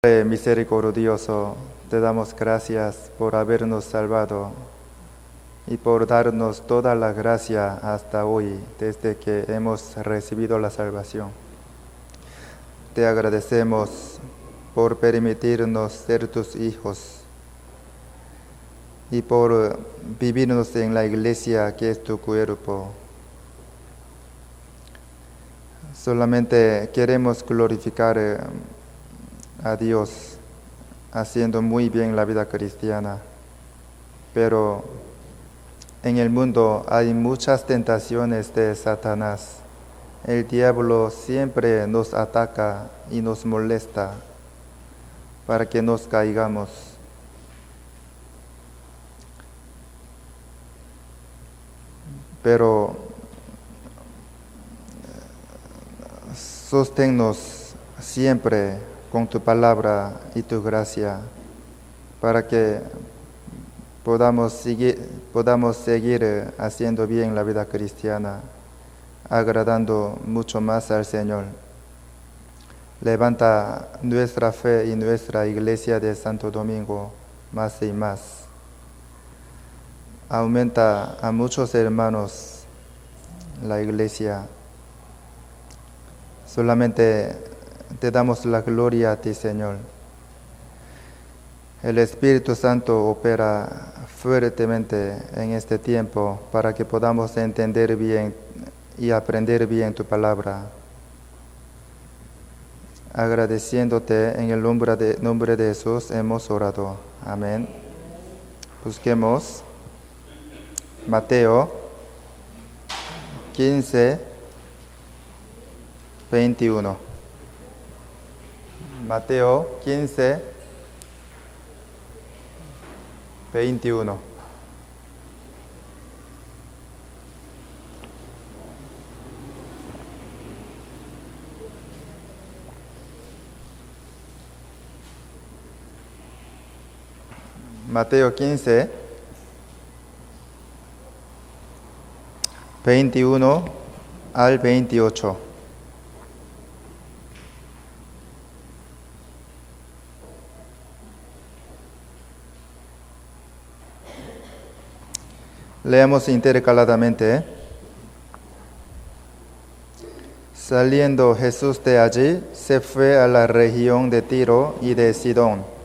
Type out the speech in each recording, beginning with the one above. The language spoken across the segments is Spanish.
Padre misericordioso, te damos gracias por habernos salvado y por darnos toda la gracia hasta hoy, desde que hemos recibido la salvación. Te agradecemos por permitirnos ser tus hijos y por vivirnos en la iglesia que es tu cuerpo. Solamente queremos glorificar a Dios haciendo muy bien la vida cristiana, pero en el mundo hay muchas tentaciones de Satanás. El diablo siempre nos ataca y nos molesta para que nos caigamos. Pero sosténnos siempre con tu palabra y tu gracia, para que podamos seguir haciendo bien la vida cristiana, agradando mucho más al Señor. Levanta nuestra fe y nuestra iglesia de Santo Domingo más y más. Aumenta a muchos hermanos la iglesia. Solamente te damos la gloria a ti, Señor. El Espíritu Santo opera fuertemente en este tiempo para que podamos entender bien y aprender bien tu palabra. Agradeciéndote en el nombre de Jesús hemos orado. Amén. Busquemos Mateo 15, 21. Mateo 15, 21. Mateo 15, 21 al 28. Leamos intercaladamente. Saliendo Jesús de allí, se fue a la región de Tiro y de Sidón.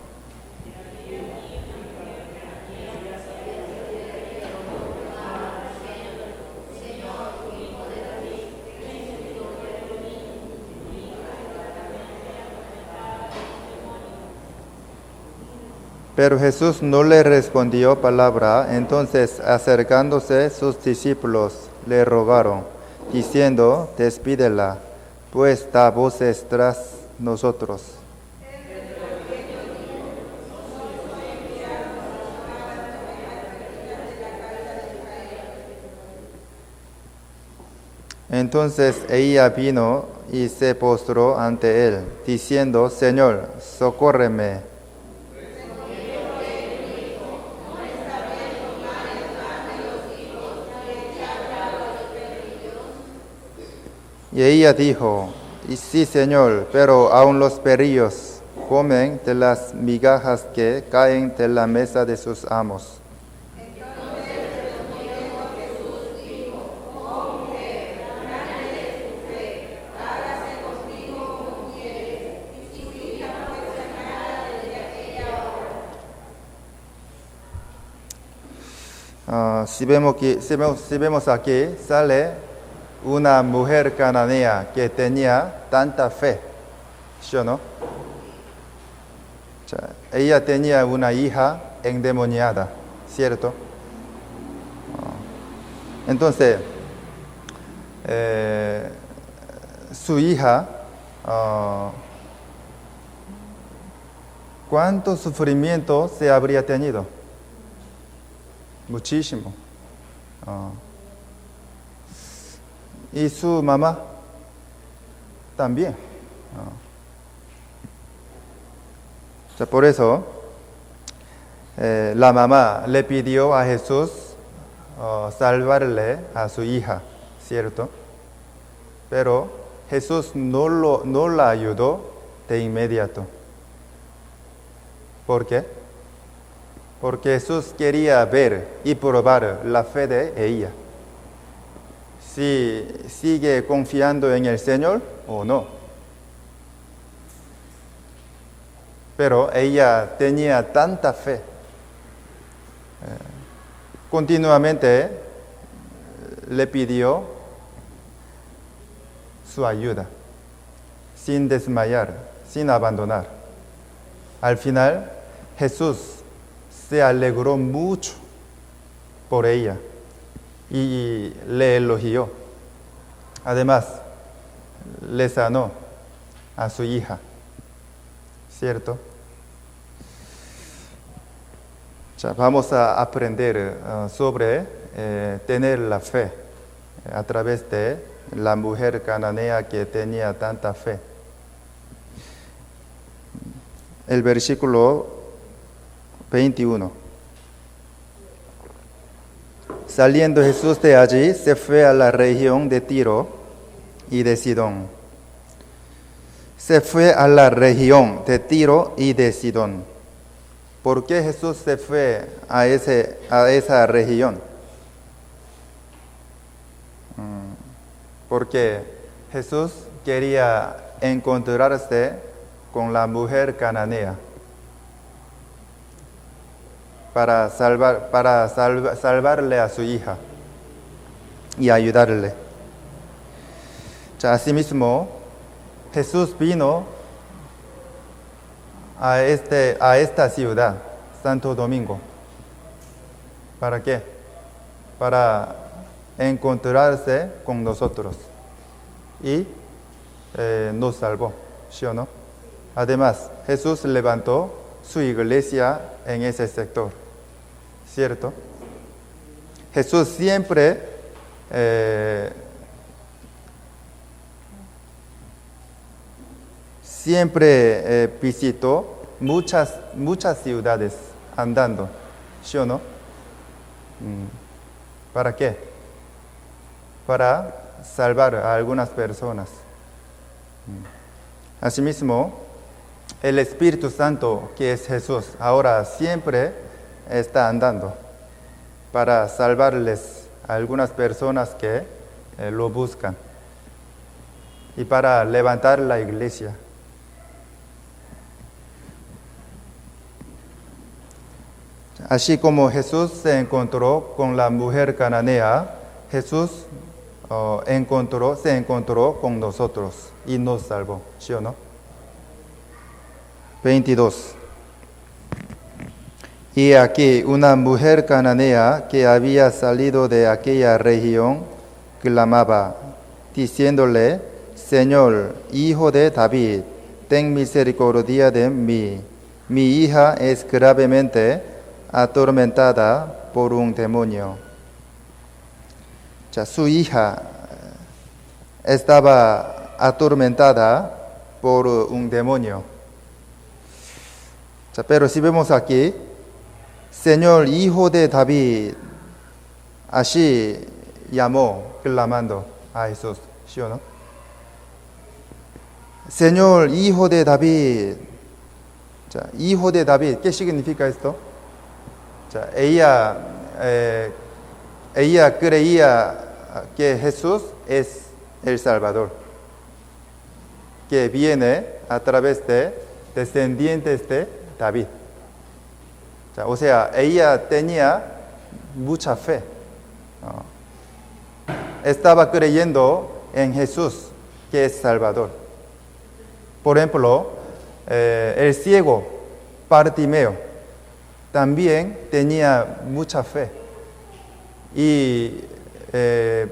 Pero Jesús no le respondió palabra. Entonces, acercándose sus discípulos, le rogaron, diciendo: despídela, pues da voces tras nosotros. Entonces ella vino y se postró ante él, diciendo: Señor, socórreme. Y ella dijo: y sí, Señor, pero aun los perrillos comen de las migajas que caen de la mesa de sus amos. Si vemos aquí, sale una mujer cananea que tenía tanta fe, ¿sí o no? Ella tenía una hija endemoniada, ¿cierto? Entonces, su hija, ¿cuánto sufrimiento se habría tenido? Muchísimo. Y su mamá también. Por eso, la mamá le pidió a Jesús salvarle a su hija, ¿cierto? Pero Jesús no la ayudó de inmediato. ¿Por qué? Porque Jesús quería ver y probar la fe de ella. Si sigue confiando en el Señor o no. Pero ella tenía tanta fe. Continuamente le pidió su ayuda, sin desmayar, sin abandonar. Al final, Jesús se alegró mucho por ella y le elogió. Además, le sanó a su hija, ¿cierto? Ya, vamos a aprender sobre tener la fe a través de la mujer cananea que tenía tanta fe. El versículo 21. Saliendo Jesús de allí, se fue a la región de Tiro y de Sidón. Se fue a la región de Tiro y de Sidón. ¿Por qué Jesús se fue a esa región? Porque Jesús quería encontrarse con la mujer cananea para salvarle a su hija y ayudarle. Asimismo, Jesús vino a esta ciudad, Santo Domingo. ¿Para qué? Para encontrarse con nosotros y nos salvó, ¿sí o no? Además, Jesús levantó su iglesia en ese sector, ¿cierto? Jesús siempre visitó muchas ciudades andando, ¿sí o no? ¿Para qué? Para salvar a algunas personas. Asimismo, el Espíritu Santo, que es Jesús, ahora siempre está andando para salvarles a algunas personas que lo buscan y para levantar la iglesia. Así como Jesús se encontró con la mujer cananea, Jesús se encontró con nosotros y nos salvó, ¿sí o no? 22. Y aquí una mujer cananea que había salido de aquella región clamaba, diciéndole: Señor, hijo de David, ten misericordia de mí. Mi hija es gravemente atormentada por un demonio. Su hija estaba atormentada por un demonio. Pero si vemos aquí, Señor, hijo de David, así llamó, clamando a Jesús, ¿sí o no? Señor, hijo de David. Hijo de David, ¿qué significa esto? Ella creía que Jesús es el Salvador, que viene a través de descendientes de David. O sea, ella tenía mucha fe. Estaba creyendo en Jesús, que es Salvador. Por ejemplo, el ciego Bartimeo también tenía mucha fe y le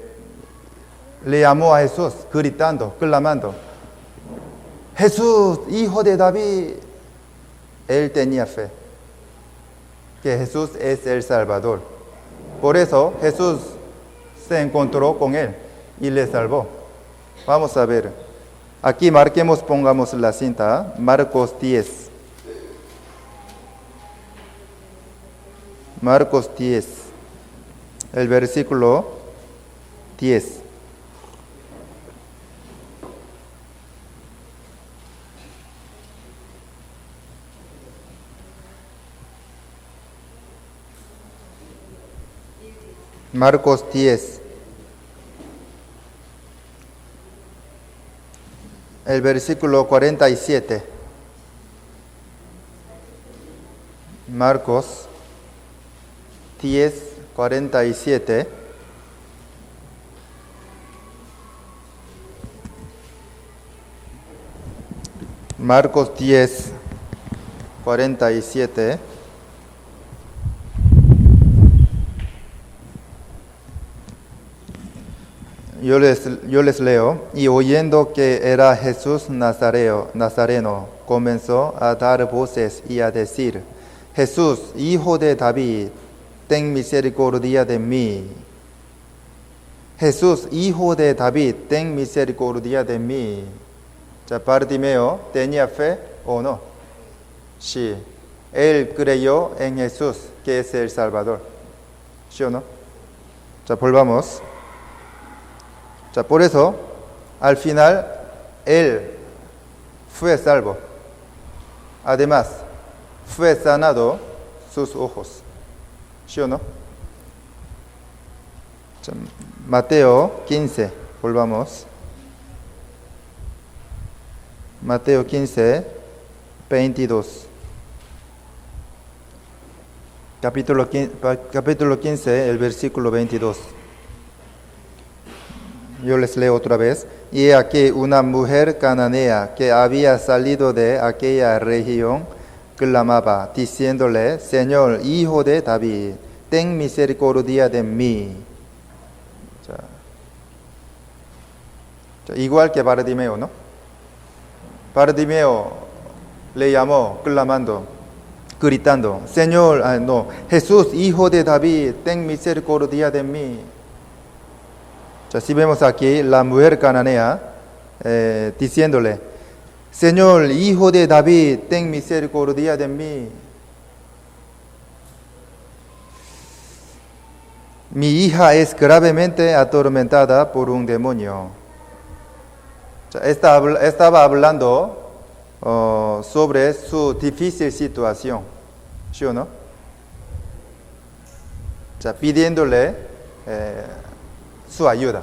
llamó a Jesús gritando, clamando: Jesús, hijo de David. Él tenía fe que Jesús es el Salvador. Por eso Jesús se encontró con él y le salvó. Vamos a ver. Aquí pongamos la cinta, Marcos 10. Marcos 10, el versículo 10. Marcos 10, el versículo 47. Marcos 10, 47. Marcos 10, 47. Yo les leo. Y oyendo que era Jesús Nazareno, comenzó a dar voces y a decir: Jesús, hijo de David, ten misericordia de mí. Jesús, hijo de David, ten misericordia de mí. Bartimeo, ¿tenía fe o no? Sí. Él creyó en Jesús, que es el Salvador. ¿Sí o no? Volvamos. Por eso, al final, él fue salvo. Además, fue sanado sus ojos. ¿Sí o no? Mateo 15, volvamos. Mateo 15, 22. Capítulo 15, el versículo 22. Yo les leo otra vez. Y aquí una mujer cananea que había salido de aquella región clamaba, diciéndole: Señor, hijo de David, ten misericordia de mí. Igual que Bartimeo, ¿no? Bartimeo le llamó clamando, gritando: Señor, Jesús, hijo de David, ten misericordia de mí. Si vemos aquí la mujer cananea diciéndole: Señor, hijo de David, ten misericordia de mí. Mi hija es gravemente atormentada por un demonio. Estaba hablando sobre su difícil situación, ¿sí o no? Pidiéndole su ayuda.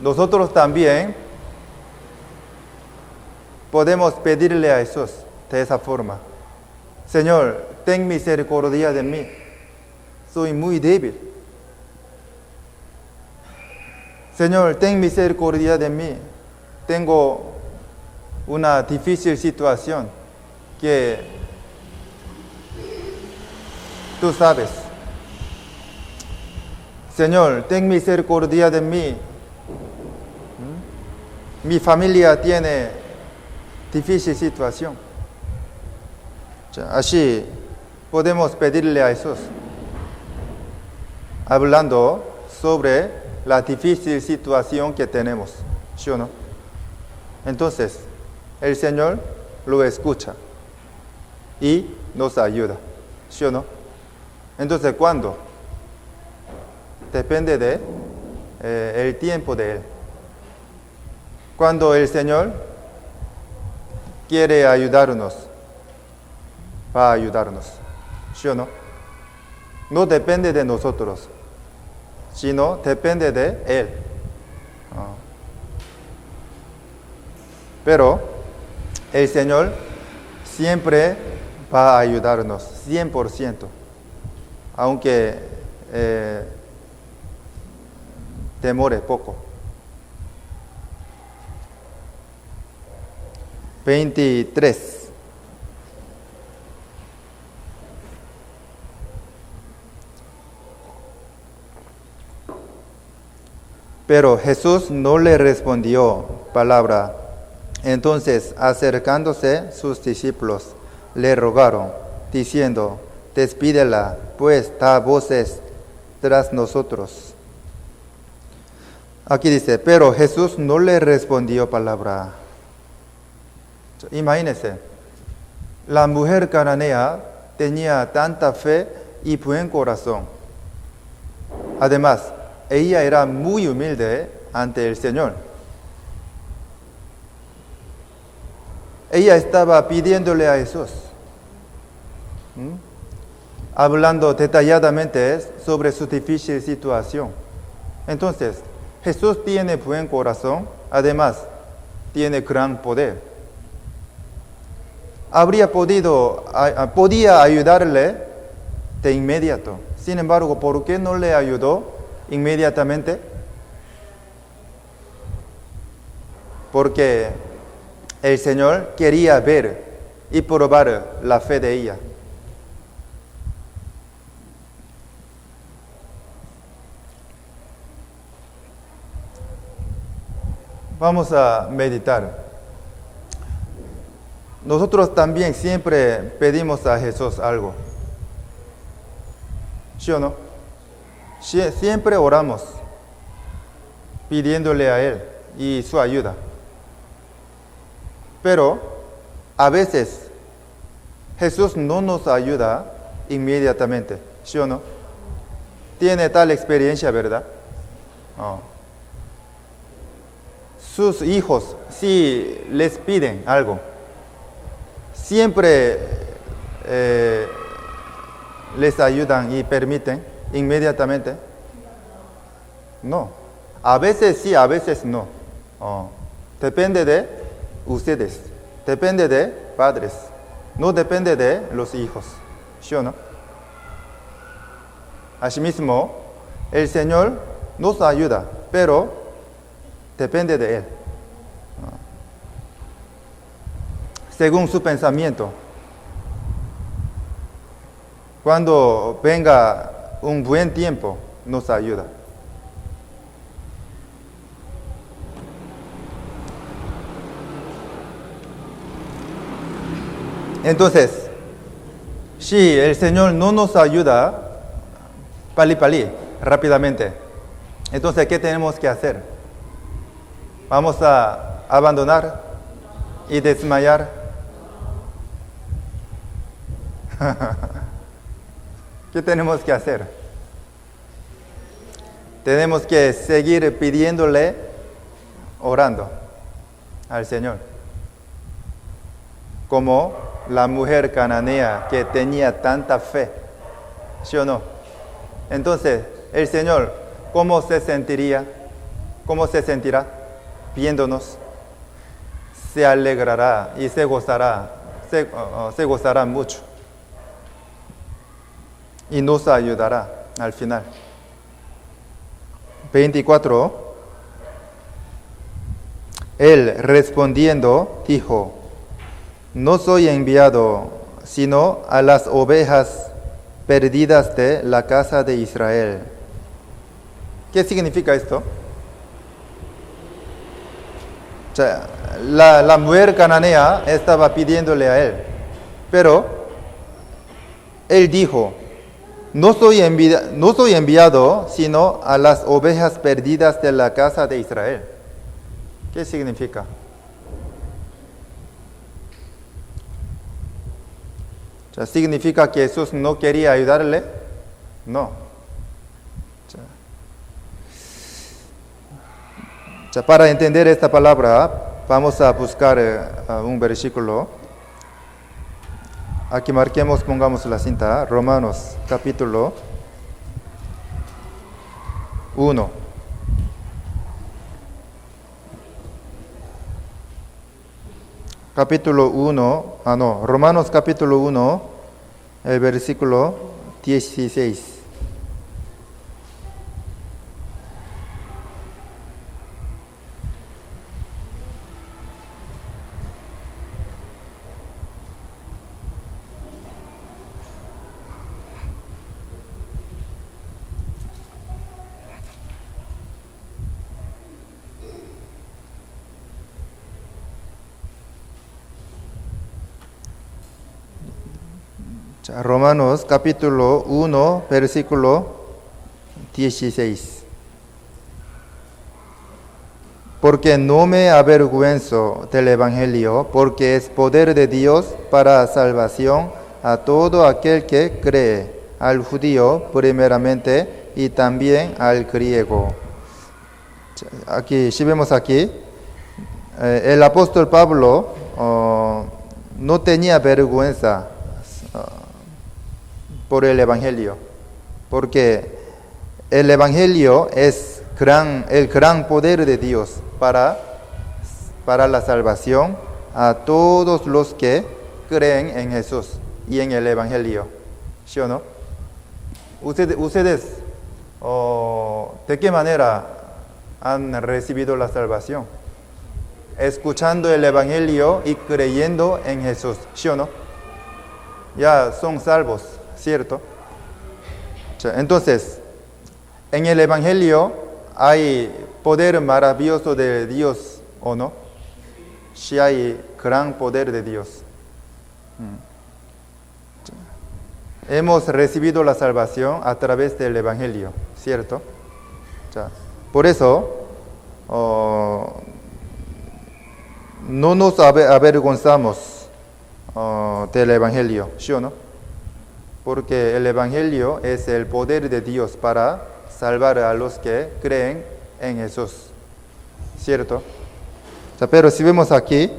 Nosotros también podemos pedirle a Jesús de esa forma: Señor, ten misericordia de mí. Soy muy débil. Señor, ten misericordia de mí. Tengo una difícil situación que tú sabes. Señor, ten misericordia de mí. Mi familia tiene difícil situación. Así podemos pedirle a Jesús, hablando sobre la difícil situación que tenemos, ¿sí o no? Entonces, el Señor lo escucha y nos ayuda, ¿sí o no? Entonces, ¿cuándo? Depende de el tiempo de Él. Cuando el Señor quiere ayudarnos, va a ayudarnos, ¿sí o no? No depende de nosotros, sino depende de Él. Pero el Señor siempre va a ayudarnos, 100%, aunque demore poco. 23. Pero Jesús no le respondió palabra. Entonces, acercándose sus discípulos, le rogaron, diciendo: despídela, pues da voces tras nosotros. Aquí dice: pero Jesús no le respondió palabra. Imagínense, la mujer cananea tenía tanta fe y buen corazón. Además, ella era muy humilde ante el Señor. Ella estaba pidiéndole a Jesús. hablando detalladamente sobre su difícil situación. Entonces, Jesús tiene buen corazón, además, tiene gran poder. Podía ayudarle de inmediato. Sin embargo, ¿por qué no le ayudó inmediatamente? Porque el Señor quería ver y probar la fe de ella. Vamos a meditar. Nosotros también siempre pedimos a Jesús algo. ¿Sí o no? Siempre oramos pidiéndole a Él y su ayuda. Pero a veces Jesús no nos ayuda inmediatamente. ¿Sí o no? Tiene tal experiencia, ¿verdad? No. Sus hijos, si les piden algo, siempre les ayudan y permiten inmediatamente. No. A veces sí, a veces no. Depende de ustedes. Depende de padres. No depende de los hijos. ¿Sí o no? Asimismo, el Señor nos ayuda, pero depende de Él. Según su pensamiento. Cuando venga un buen tiempo, nos ayuda. Entonces, si el Señor no nos ayuda, rápidamente, entonces, ¿qué tenemos que hacer? ¿Vamos a abandonar y desmayar? ¿Qué tenemos que hacer? Tenemos que seguir pidiéndole, orando al Señor. Como la mujer cananea que tenía tanta fe. ¿Sí o no? Entonces, el Señor, ¿cómo se sentiría? ¿Cómo se sentirá viéndonos? Se alegrará y se gozará mucho. Y nos ayudará al final. 24. Él respondiendo dijo: no soy enviado sino a las ovejas perdidas de la casa de Israel. ¿Qué significa esto? O sea, la mujer cananea estaba pidiéndole a él, pero él dijo: no soy enviado sino a las ovejas perdidas de la casa de Israel. ¿Qué significa? O sea, ¿significa que Jesús no quería ayudarle? No. O sea, para entender esta palabra, vamos a buscar un versículo. Aquí pongamos la cinta, Romanos capítulo 1. Romanos capítulo 1, el versículo 16. Romanos capítulo 1, versículo 16. Porque no me avergüenzo del Evangelio, porque es poder de Dios para salvación a todo aquel que cree, al judío primeramente y también al griego. Aquí, si vemos aquí, el apóstol Pablo no tenía vergüenza por el Evangelio, porque el Evangelio es el gran poder de Dios para la salvación a todos los que creen en Jesús y en el Evangelio. ¿Sí o no? Ustedes, ¿de qué manera han recibido la salvación? Escuchando el Evangelio y creyendo en Jesús. ¿Sí o no? Ya son salvos, ¿cierto? Entonces, en el Evangelio hay poder maravilloso de Dios, ¿o no? Sí hay gran poder de Dios. Hemos recibido la salvación a través del Evangelio, ¿cierto? Por eso, no nos avergonzamos del Evangelio, ¿sí o no? Porque el Evangelio es el poder de Dios para salvar a los que creen en Jesús, ¿cierto? Pero si vemos aquí,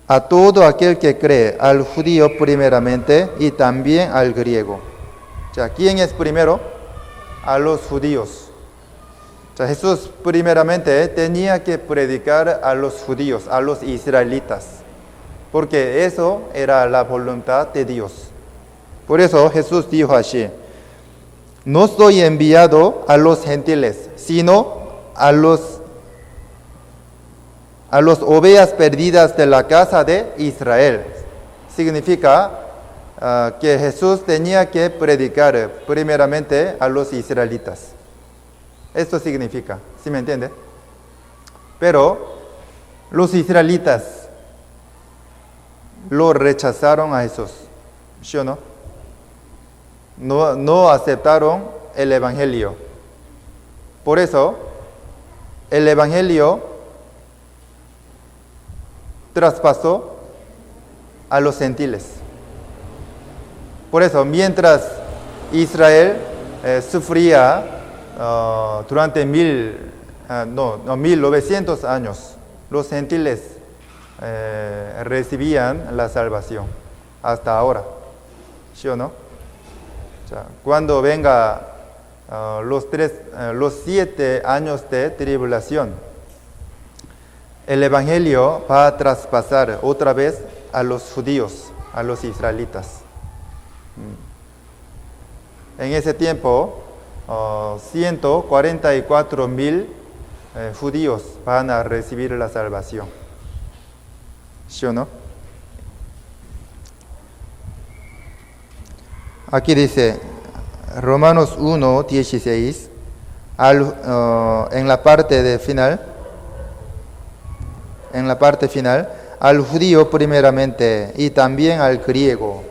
a todo aquel que cree, al judío primeramente y también al griego. ¿Quién es primero? A los judíos. Jesús primeramente tenía que predicar a los judíos, a los israelitas, porque eso era la voluntad de Dios. Por eso Jesús dijo así: no soy enviado a los gentiles, sino a las ovejas perdidas de la casa de Israel. Significa que Jesús tenía que predicar primeramente a los israelitas. Esto significa, ¿sí me entiende? Pero los israelitas lo rechazaron a Jesús, ¿sí o no? No aceptaron el Evangelio. Por eso, el Evangelio traspasó a los gentiles. Por eso, mientras Israel sufría durante 1900 años, los gentiles recibían la salvación hasta ahora, ¿sí o no? Cuando venga los 7 años de tribulación, el Evangelio va a traspasar otra vez a los judíos, a los israelitas. En ese tiempo, 144,000 judíos van a recibir la salvación. ¿Sí o no? Aquí dice, Romanos 1:16, en la parte final, al judío primeramente y también al griego.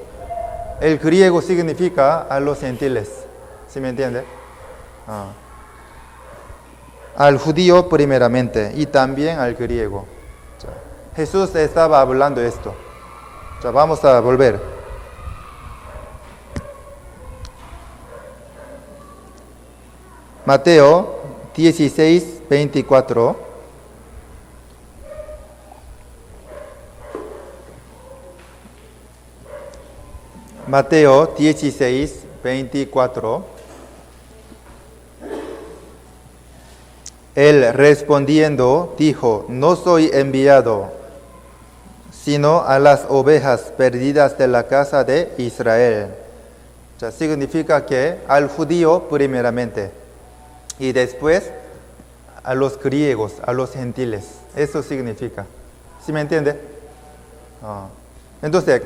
El griego significa a los gentiles, ¿sí me entiende? Al judío primeramente y también al griego. Jesús estaba hablando esto. Vamos a volver. Mateo 16:24. Mateo 16:24. Él respondiendo dijo: no soy enviado, sino a las ovejas perdidas de la casa de Israel. Significa que al judío primeramente y después a los griegos, a los gentiles. Eso significa. ¿Sí me entiende? Entonces,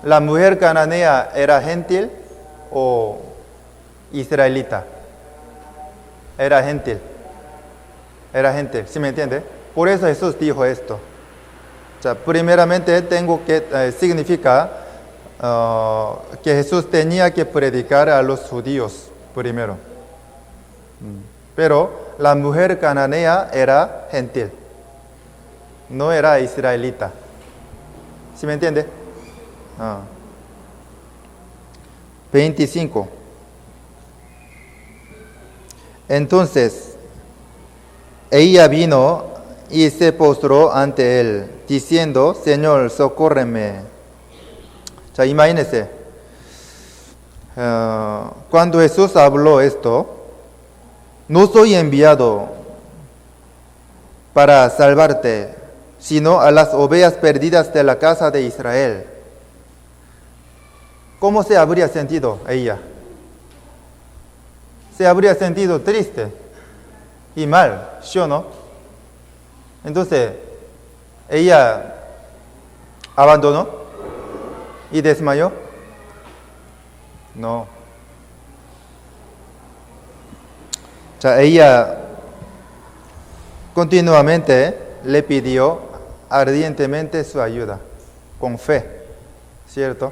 la mujer cananea era gentil o israelita. Era gentil, ¿sí me entiende? Por eso Jesús dijo esto. Primeramente significa que Jesús tenía que predicar a los judíos primero. Pero la mujer cananea era gentil, no era israelita. ¿Sí me entiende? 25. Entonces, ella vino y se postró ante él, diciendo: Señor, socórreme. Imagínense, Cuando Jesús habló esto, no soy enviado para salvarte, sino a las ovejas perdidas de la casa de Israel. ¿Cómo se habría sentido ella? Se habría sentido triste y mal, ¿sí o no? Entonces, ella abandonó y desmayó. No. O sea, ella continuamente le pidió ardientemente su ayuda, con fe, ¿cierto?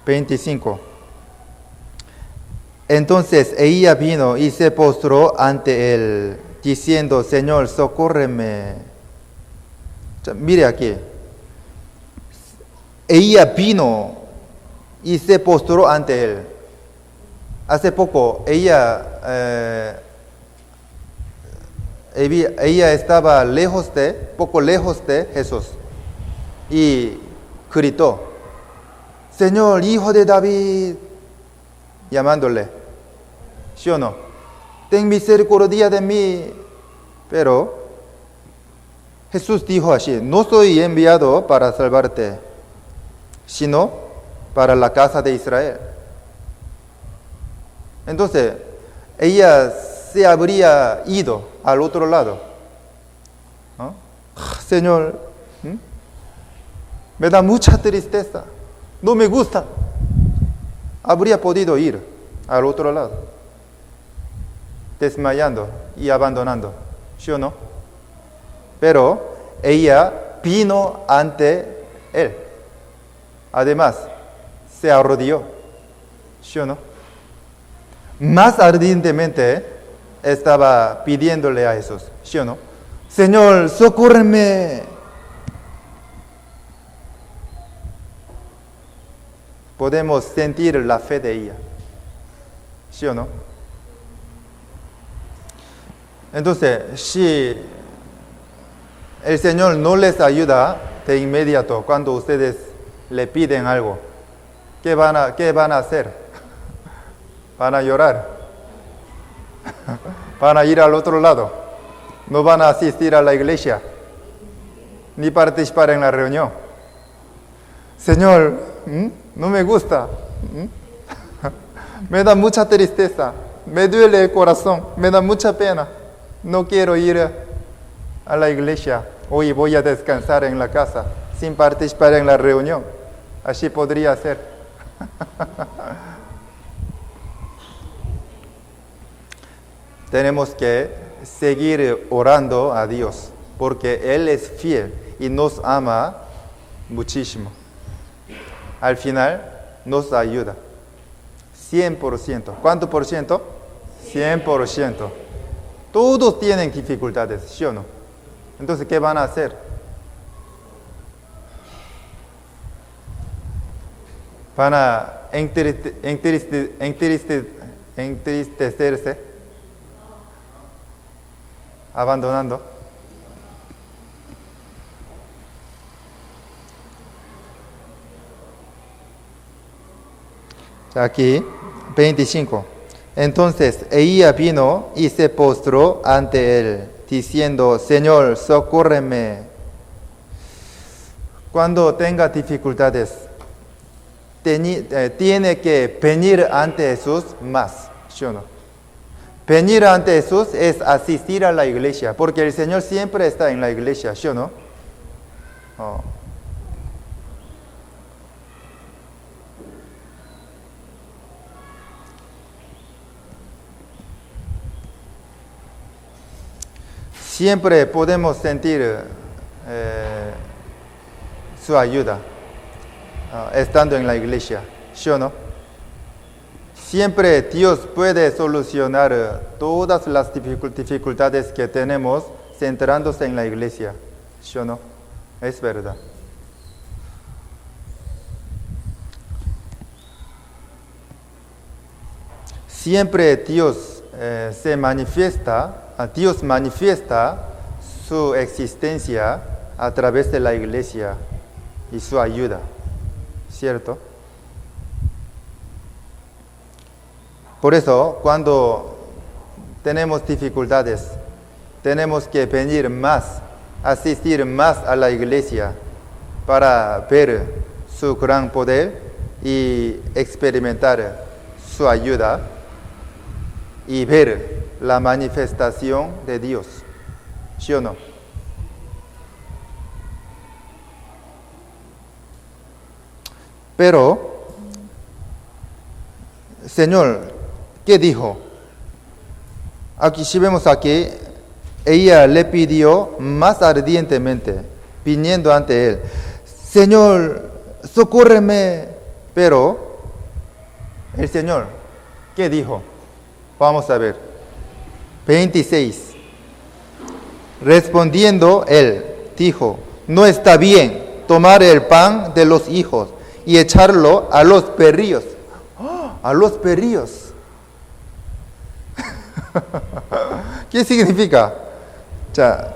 25. Entonces ella vino y se postró ante él, diciendo: Señor, socórreme. O sea, mire aquí. Ella vino y se postró ante él. Hace poco ella estaba poco lejos de Jesús y gritó: Señor, hijo de David, llamándole, ¿sí o no? Ten misericordia de mí. Pero Jesús dijo así: no soy enviado para salvarte, sino para la casa de Israel. Entonces, ella se habría ido al otro lado. ¿No? Señor, me da mucha tristeza, no me gusta. Habría podido ir al otro lado, desmayando y abandonando, ¿sí o no? Pero ella vino ante él. Además, se arrodilló, ¿sí o no? Más ardientemente estaba pidiéndole a Jesús, ¿sí o no? Señor, socórreme. Podemos sentir la fe de ella, ¿sí o no? Entonces, si el Señor no les ayuda de inmediato cuando ustedes le piden algo, ¿qué van a hacer? Van a llorar. Van a ir al otro lado. No van a asistir a la iglesia, ni participar en la reunión. Señor, no me gusta. Me da mucha tristeza. Me duele el corazón. Me da mucha pena. No quiero ir a la iglesia. Hoy voy a descansar en la casa sin participar en la reunión. Así podría ser. Tenemos que seguir orando a Dios, porque Él es fiel y nos ama muchísimo. Al final nos ayuda. 100%. ¿Cuánto por ciento? 100%. Todos tienen dificultades, ¿sí o no? Entonces, ¿qué van a hacer? Van a entristecerse, abandonando. Aquí, 25. Entonces ella vino y se postró ante él, diciendo: Señor, socórreme. Cuando tenga dificultades, tiene que venir ante Jesús más, ¿sí o no? Venir ante Jesús es asistir a la iglesia, porque el Señor siempre está en la iglesia, ¿sí o no? Oh. Siempre podemos sentir su ayuda estando en la iglesia, ¿sí o no? Siempre Dios puede solucionar todas las dificultades que tenemos centrándose en la iglesia, ¿sí o no? Es verdad. Siempre Dios Dios manifiesta su existencia a través de la iglesia y su ayuda, ¿cierto? Por eso, cuando tenemos dificultades, tenemos que venir más, asistir más a la iglesia para ver su gran poder y experimentar su ayuda y ver la manifestación de Dios. ¿Sí o no? Pero, Señor, ¿qué dijo? Aquí, si vemos aquí, ella le pidió más ardientemente, viniendo ante él, Señor, socórreme. Pero el Señor, ¿qué dijo? Vamos a ver. 26. Respondiendo él, dijo, no está bien tomar el pan de los hijos y echarlo a los perrillos. ¡Oh! A los perrillos. ¿Qué significa? O sea,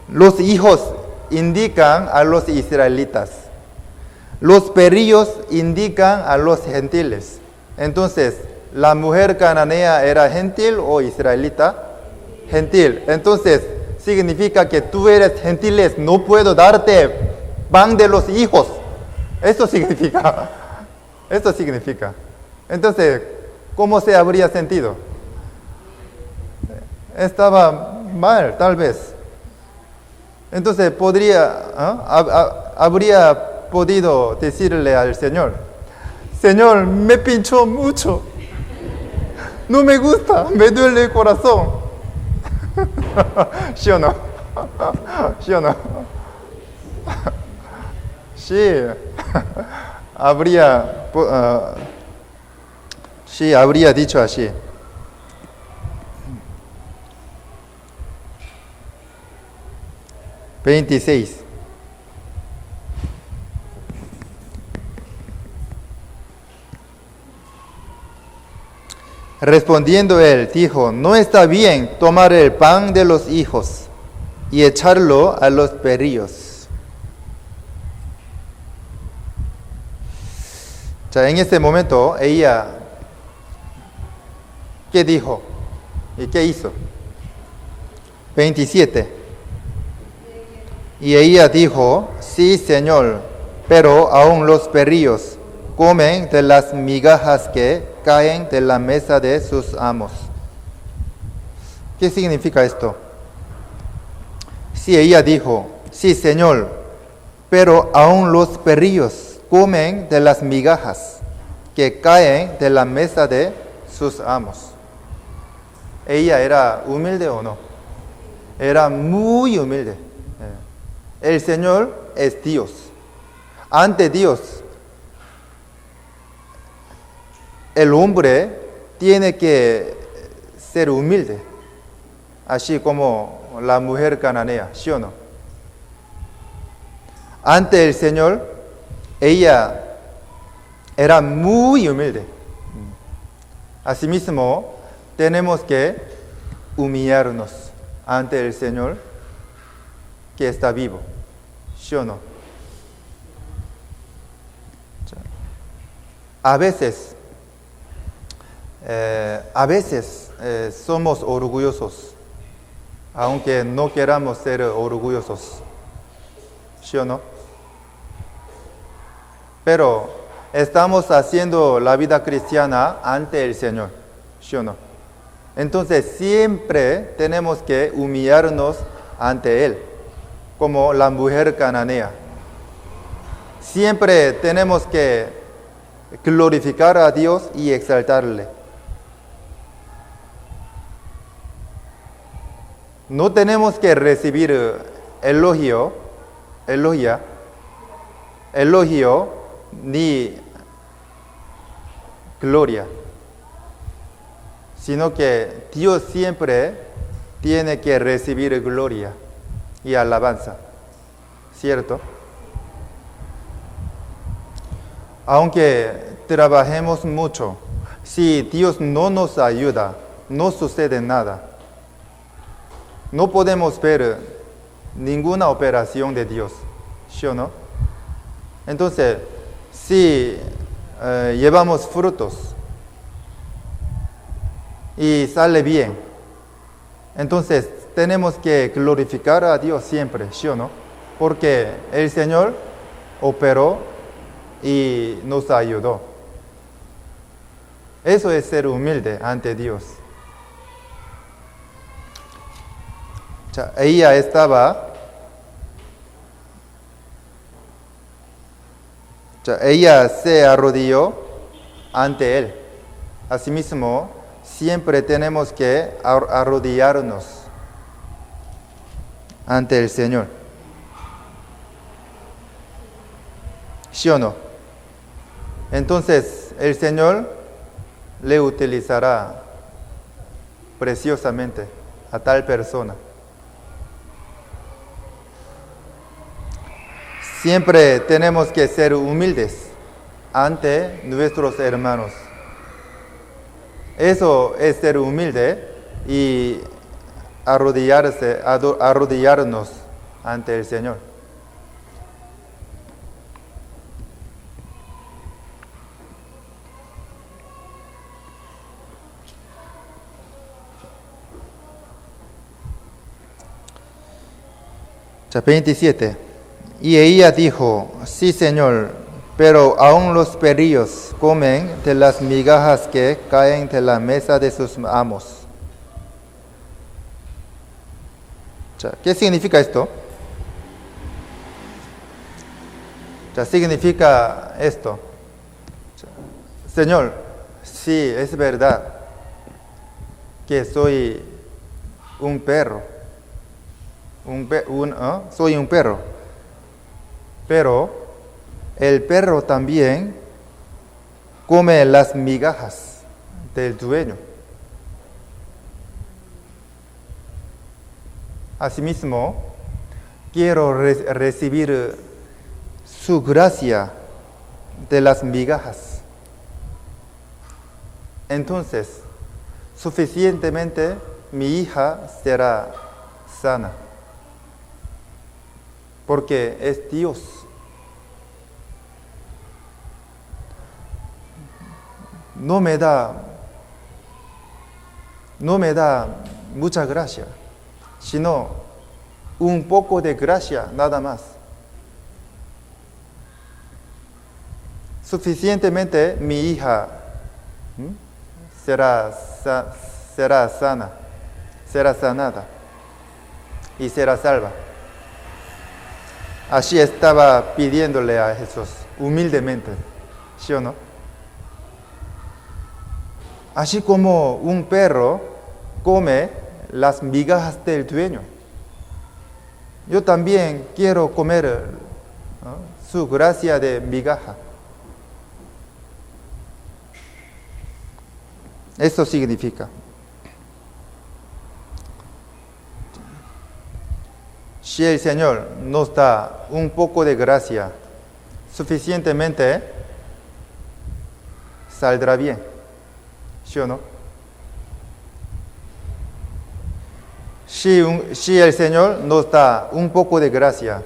los hijos indican a los israelitas. Los perrillos indican a los gentiles. Entonces, ¿la mujer cananea era gentil o israelita? Gentil. Entonces, significa que tú eres gentiles, no puedo darte pan de los hijos. Eso significa. Eso significa. Entonces, ¿cómo se habría sentido? Estaba mal, tal vez. Entonces, habría podido decirle al Señor, Señor, me pinchó mucho. No me gusta, me duele el corazón. ¿Sí o no? ¿Sí o no? Sí, habría dicho así. (26) Respondiendo él, dijo, no está bien tomar el pan de los hijos y echarlo a los perrillos. O sea, en ese momento, ella, ¿qué dijo? ¿Y qué hizo? 27. Y ella dijo, sí, Señor, pero aún los perrillos comen de las migajas que caen de la mesa de sus amos. ¿Qué significa esto? Sí, ella dijo, sí, Señor, pero aún los perrillos comen de las migajas que caen de la mesa de sus amos. ¿Ella era humilde o no? Era muy humilde. El Señor es Dios. Ante Dios, el hombre tiene que ser humilde, así como la mujer cananea, ¿sí o no? Ante el Señor, ella era muy humilde. Asimismo, tenemos que humillarnos ante el Señor que está vivo, ¿sí o no? A veces somos orgullosos, aunque no queramos ser orgullosos, ¿sí o no? Pero estamos haciendo la vida cristiana ante el Señor, ¿sí o no? Entonces siempre tenemos que humillarnos ante Él, como la mujer cananea. Siempre tenemos que glorificar a Dios y exaltarle. No tenemos que recibir elogio ni gloria, sino que Dios siempre tiene que recibir gloria y alabanza, ¿cierto? Aunque trabajemos mucho, si Dios no nos ayuda, no sucede nada. No podemos ver ninguna operación de Dios, ¿sí o no? Entonces, si llevamos frutos, y sale bien. Entonces, tenemos que glorificar a Dios siempre, ¿sí o no? Porque el Señor operó y nos ayudó. Eso es ser humilde ante Dios. Ella se arrodilló ante Él. Asimismo, siempre tenemos que arrodillarnos ante el Señor. ¿Sí o no? Entonces, el Señor le utilizará preciosamente a tal persona. Siempre tenemos que ser humildes ante nuestros hermanos. Eso es ser humilde y arrodillarnos ante el Señor. Ya 27. Y ella dijo, sí, Señor, pero aún los perrillos comen de las migajas que caen de la mesa de sus amos. ¿Qué significa esto? Significa esto. Señor, sí, es verdad que soy un perro. Soy un perro. Pero el perro también come las migajas del dueño. Asimismo, quiero recibir su gracia de las migajas. Entonces, suficientemente mi hija será sana. Porque es Dios. No me da mucha gracia, sino un poco de gracia nada más. Suficientemente mi hija será sana, será sanada y será salva. Así estaba pidiéndole a Jesús, humildemente, ¿sí o no? Así como un perro come las migajas del dueño, yo también quiero comer su gracia de migaja. Eso significa. Si el Señor nos da un poco de gracia, suficientemente, saldrá bien. ¿Sí o no? Si el Señor nos da un poco de gracia,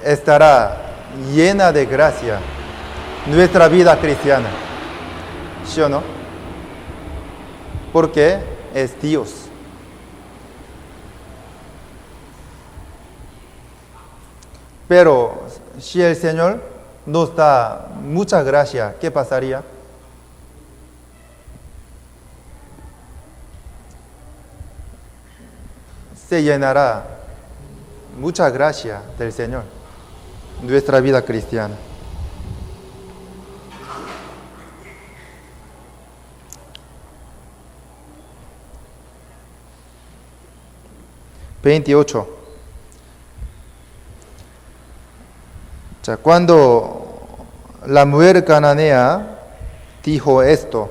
estará llena de gracia nuestra vida cristiana. ¿Sí o no? Porque es Dios. Pero si el Señor nos da mucha gracia, ¿qué pasaría? Se llenará mucha gracia del Señor, nuestra vida cristiana. (28) Cuando la mujer cananea dijo esto,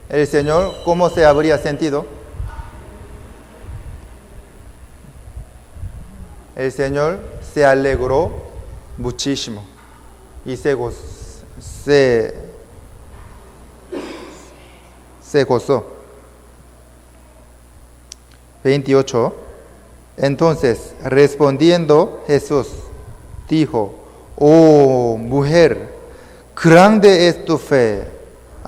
el Señor, ¿cómo se habría sentido? El Señor se alegró muchísimo y se gozó. 28. Entonces, respondiendo Jesús, dijo, oh mujer, grande es tu fe,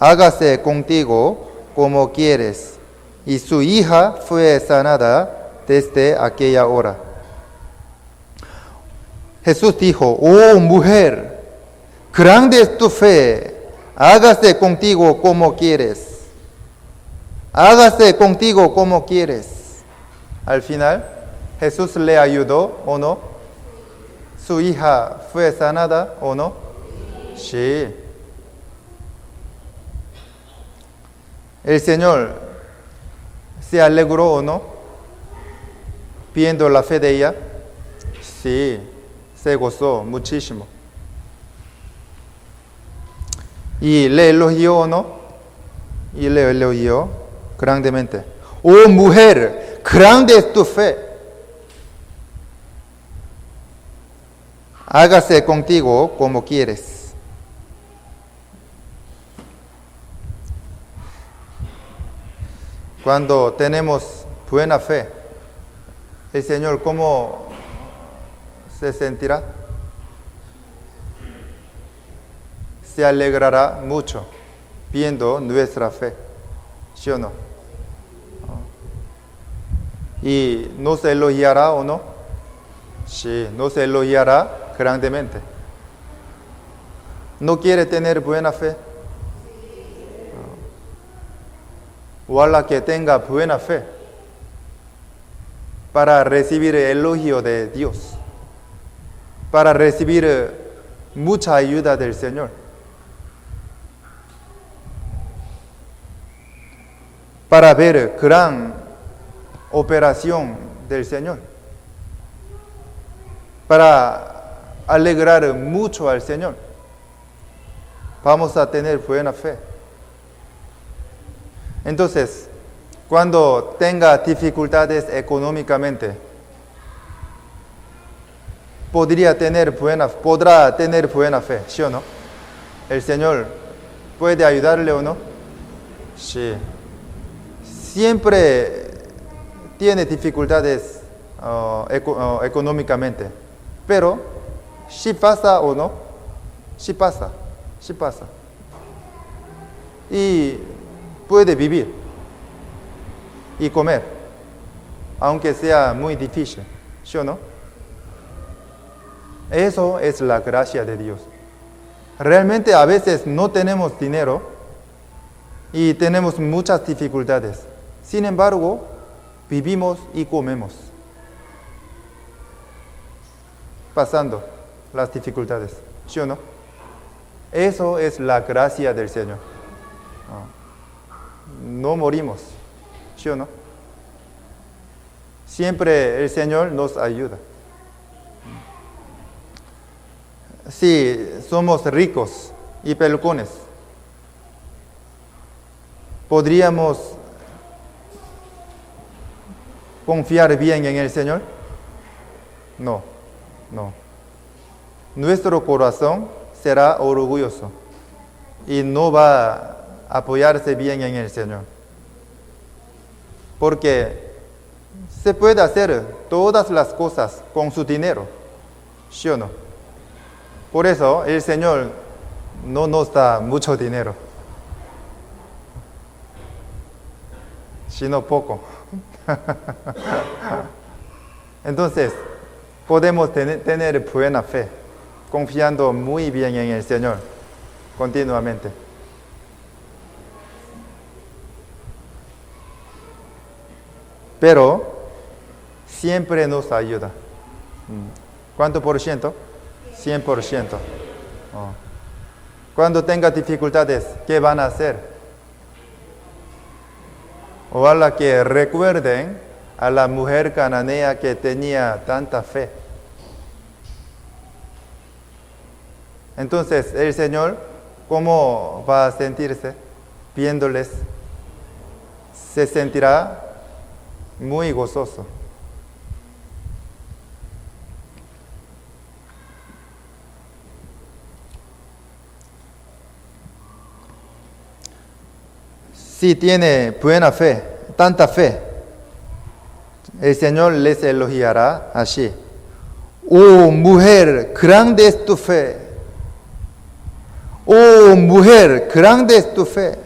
hágase contigo como quieres. Y su hija fue sanada desde aquella hora. Jesús dijo: oh mujer, grande es tu fe, hágase contigo como quieres. Hágase contigo como quieres. Al final, ¿Jesús le ayudó o no? ¿Su hija fue sanada o no? Sí. ¿El Señor se alegró o no viendo la fe de ella? Sí, se gozó muchísimo. ¿Y le elogió o no? Y le elogió grandemente. Oh mujer, grande es tu fe. Hágase contigo como quieres. Cuando tenemos buena fe, el Señor, ¿cómo se sentirá? Se alegrará mucho viendo nuestra fe, ¿sí o no? ¿Y nos elogiará o no? Sí, nos elogiará grandemente. ¿No quiere tener buena fe? Ojalá que tenga buena fe para recibir el elogio de Dios, para recibir mucha ayuda del Señor. Para ver gran operación del Señor. Para alegrar mucho al Señor. Vamos a tener buena fe. Entonces, cuando tenga dificultades económicamente, podrá tener buena fe, ¿sí o no? ¿El Señor puede ayudarle o no? Sí. Siempre tiene dificultades económicamente, pero si pasa o no, si pasa. Y puede vivir y comer, aunque sea muy difícil, ¿sí o no? Eso es la gracia de Dios. Realmente a veces no tenemos dinero y tenemos muchas dificultades. Sin embargo, vivimos y comemos, pasando las dificultades, ¿sí o no? Eso es la gracia del Señor. No morimos, ¿sí o no? Siempre el Señor nos ayuda. Si somos ricos y pelucones, ¿podríamos confiar bien en el Señor? No. Nuestro corazón será orgulloso y no va a apoyarse bien en el Señor. Porque se puede hacer todas las cosas con su dinero, ¿sí o no? Por eso el Señor no nos da mucho dinero, sino poco. Entonces, podemos tener buena fe, confiando muy bien en el Señor, continuamente. Pero siempre nos ayuda. ¿Cuánto por ciento? 100%. Cuando tenga dificultades, ¿qué van a hacer? Ojalá que recuerden a la mujer cananea que tenía tanta fe. Entonces, el Señor, ¿cómo va a sentirse viéndoles? Se sentirá muy gozoso. Si tiene buena fe, tanta fe, el Señor les elogiará así: oh mujer, grande es tu fe. Oh, mujer, grande es tu fe.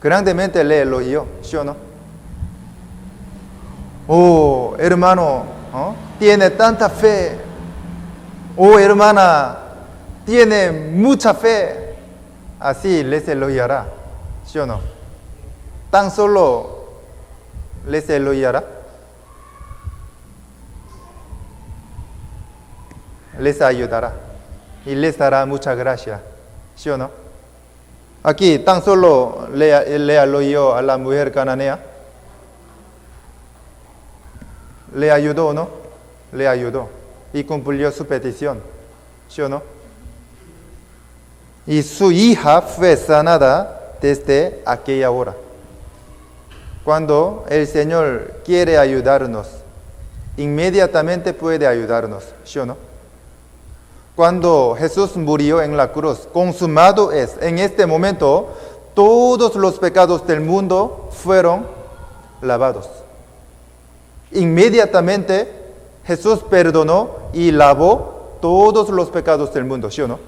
Grandemente le elogió, ¿sí o no? Oh, hermano, tiene tanta fe. Oh, hermana, tiene mucha fe. Así les elogiará, ¿sí o no? Tan solo les elogiará. Les ayudará y les dará mucha gracia, ¿sí o no? Aquí tan solo le elogió a la mujer cananea. ¿Le ayudó o no? Le ayudó y cumplió su petición, ¿sí o no? Y su hija fue sanada desde aquella hora. Cuando el Señor quiere ayudarnos, inmediatamente puede ayudarnos, ¿sí o no? Cuando Jesús murió en la cruz, consumado es. En este momento, todos los pecados del mundo fueron lavados. Inmediatamente, Jesús perdonó y lavó todos los pecados del mundo, ¿sí o no?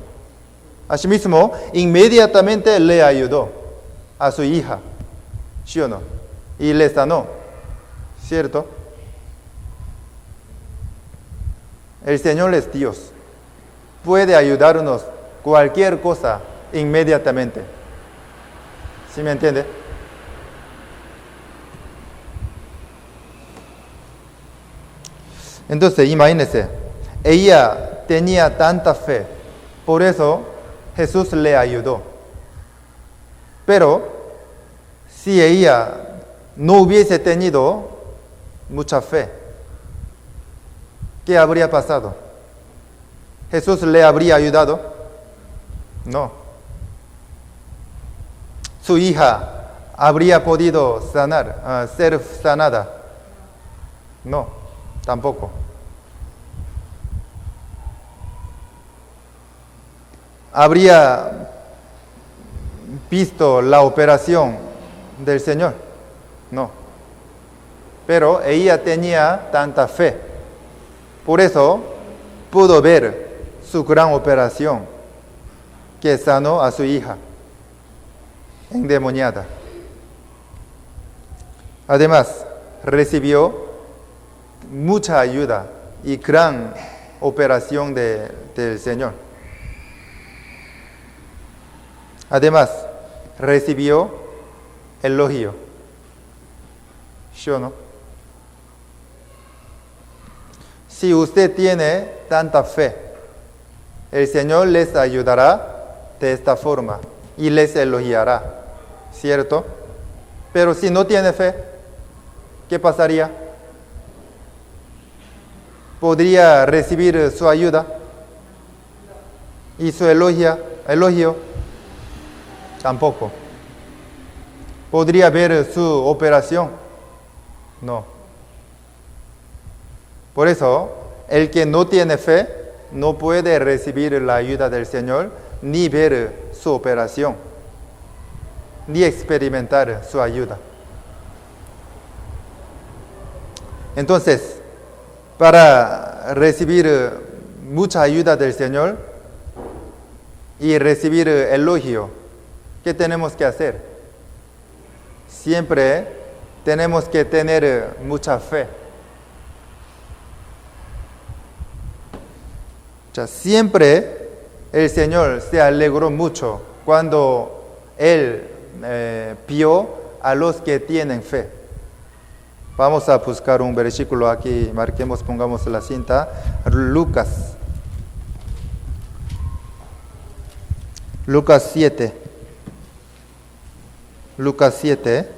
Asimismo, inmediatamente le ayudó a su hija, ¿sí o no? Y le sanó, ¿cierto? El Señor es Dios. Puede ayudarnos cualquier cosa inmediatamente. ¿Sí me entiende? Entonces, imagínese, ella tenía tanta fe, por eso Jesús le ayudó. Pero, si ella no hubiese tenido mucha fe, ¿qué habría pasado? ¿Jesús le habría ayudado? No. ¿Su hija habría podido ser sanada? No, tampoco. ¿Habría visto la operación del Señor? No. Pero ella tenía tanta fe. Por eso pudo ver su gran operación que sanó a su hija endemoniada. Además, recibió mucha ayuda y gran operación del Señor. Además, recibió elogio. ¿Sí o no? Si usted tiene tanta fe, el Señor les ayudará de esta forma y les elogiará, ¿cierto? Pero si no tiene fe, ¿qué pasaría? ¿Podría recibir su ayuda y su elogio? Tampoco. ¿Podría ver su operación? No. Por eso, el que no tiene fe no puede recibir la ayuda del Señor, ni ver su operación, ni experimentar su ayuda. Entonces, para recibir mucha ayuda del Señor y recibir elogio, ¿qué tenemos que hacer? Siempre tenemos que tener mucha fe. Siempre el Señor se alegró mucho cuando Él vio a los que tienen fe. Vamos a buscar un versículo aquí, marquemos, pongamos la cinta. Lucas 7. Lucas 7.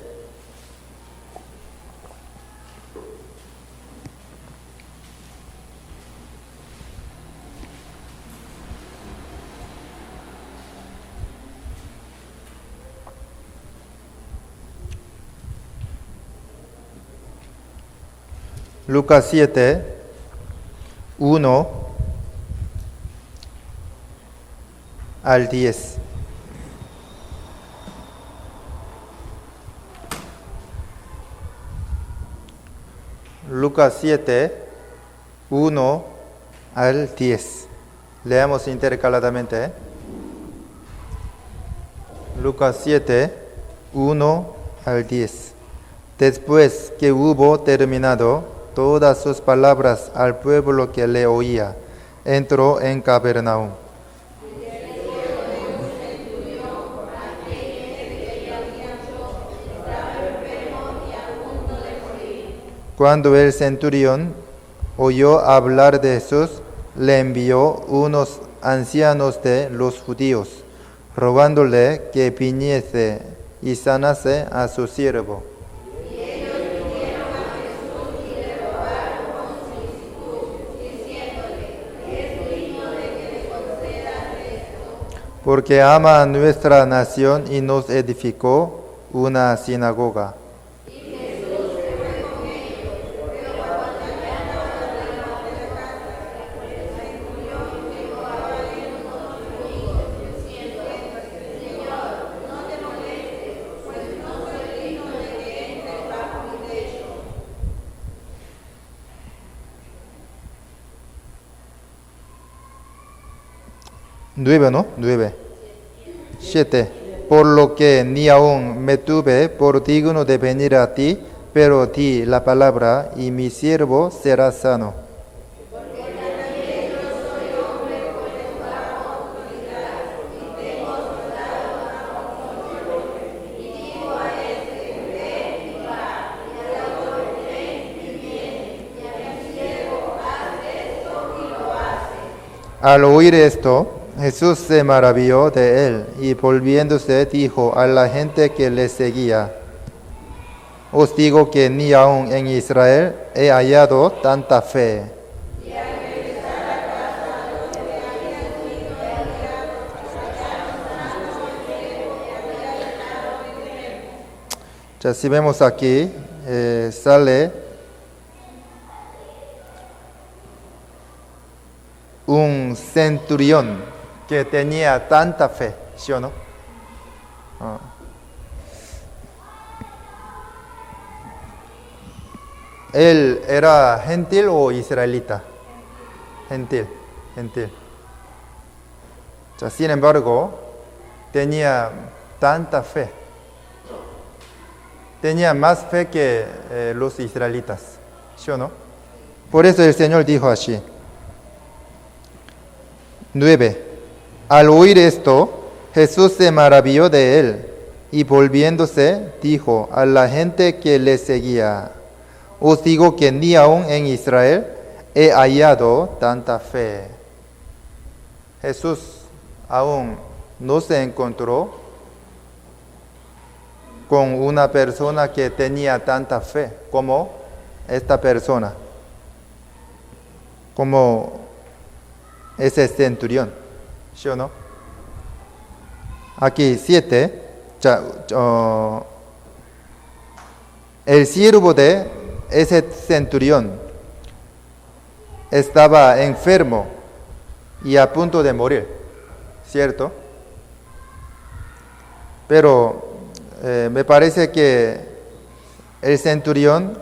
Lucas 7, 1 al 10. Lucas 7, 1 al 10. Leamos intercaladamente. Lucas 7, 1 al 10. Después que hubo terminado todas sus palabras al pueblo que le oía, entró en Capernaum. Cuando el centurión oyó hablar de Jesús, le envió unos ancianos de los judíos, rogándole que viniese y sanase a su siervo. Porque ama a nuestra nación y nos edificó una sinagoga. Nueve, ¿no? 9. 7. Por lo que ni aún me tuve por digno de venir a ti, pero di la palabra y mi siervo será sano. Al oír esto, Jesús se maravilló de él y volviéndose dijo a la gente que le seguía: Os digo que ni aun en Israel he hallado tanta fe. Ya si vemos aquí, sale un centurión que tenía tanta fe, ¿sí o no? ¿Él era gentil o israelita? Gentil. Ya, sin embargo, tenía tanta fe. Tenía más fe que los israelitas, ¿sí o no? Por eso el Señor dijo así. 9. Al oír esto, Jesús se maravilló de él y volviéndose dijo a la gente que le seguía: Os digo que ni aun en Israel he hallado tanta fe. Jesús aún no se encontró con una persona que tenía tanta fe como esta persona, como ese centurión, ¿sí o no? Aquí 7, el siervo de ese centurión estaba enfermo y a punto de morir, ¿cierto? Pero me parece que el centurión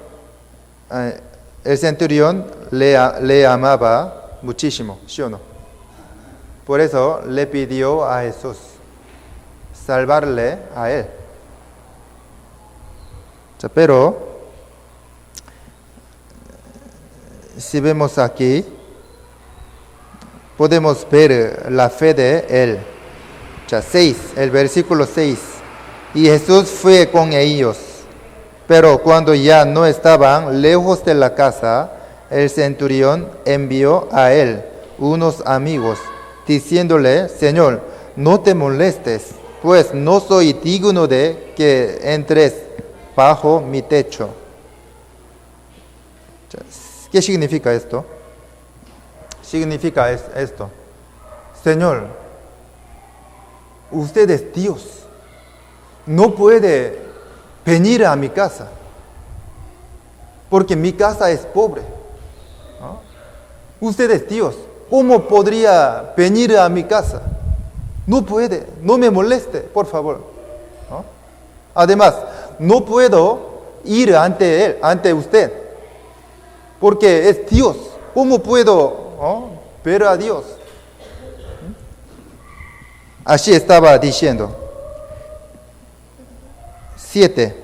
le amaba muchísimo, ¿sí o no? Por eso le pidió a Jesús salvarle a él. Pero si vemos aquí, podemos ver la fe de él. 6, el versículo 6. Y Jesús fue con ellos, pero cuando ya no estaban lejos de la casa, el centurión envió a él unos amigos, diciéndole: Señor, no te molestes, pues no soy digno de que entres bajo mi techo. ¿Qué significa esto? Significa esto: Señor, usted es Dios, no puede venir a mi casa, porque mi casa es pobre. ¿No? Usted es Dios, ¿cómo podría venir a mi casa? No puede, no me moleste, por favor. ¿No? Además, no puedo ir ante usted, porque es Dios. ¿Cómo puedo ver a Dios? Así estaba diciendo. 7.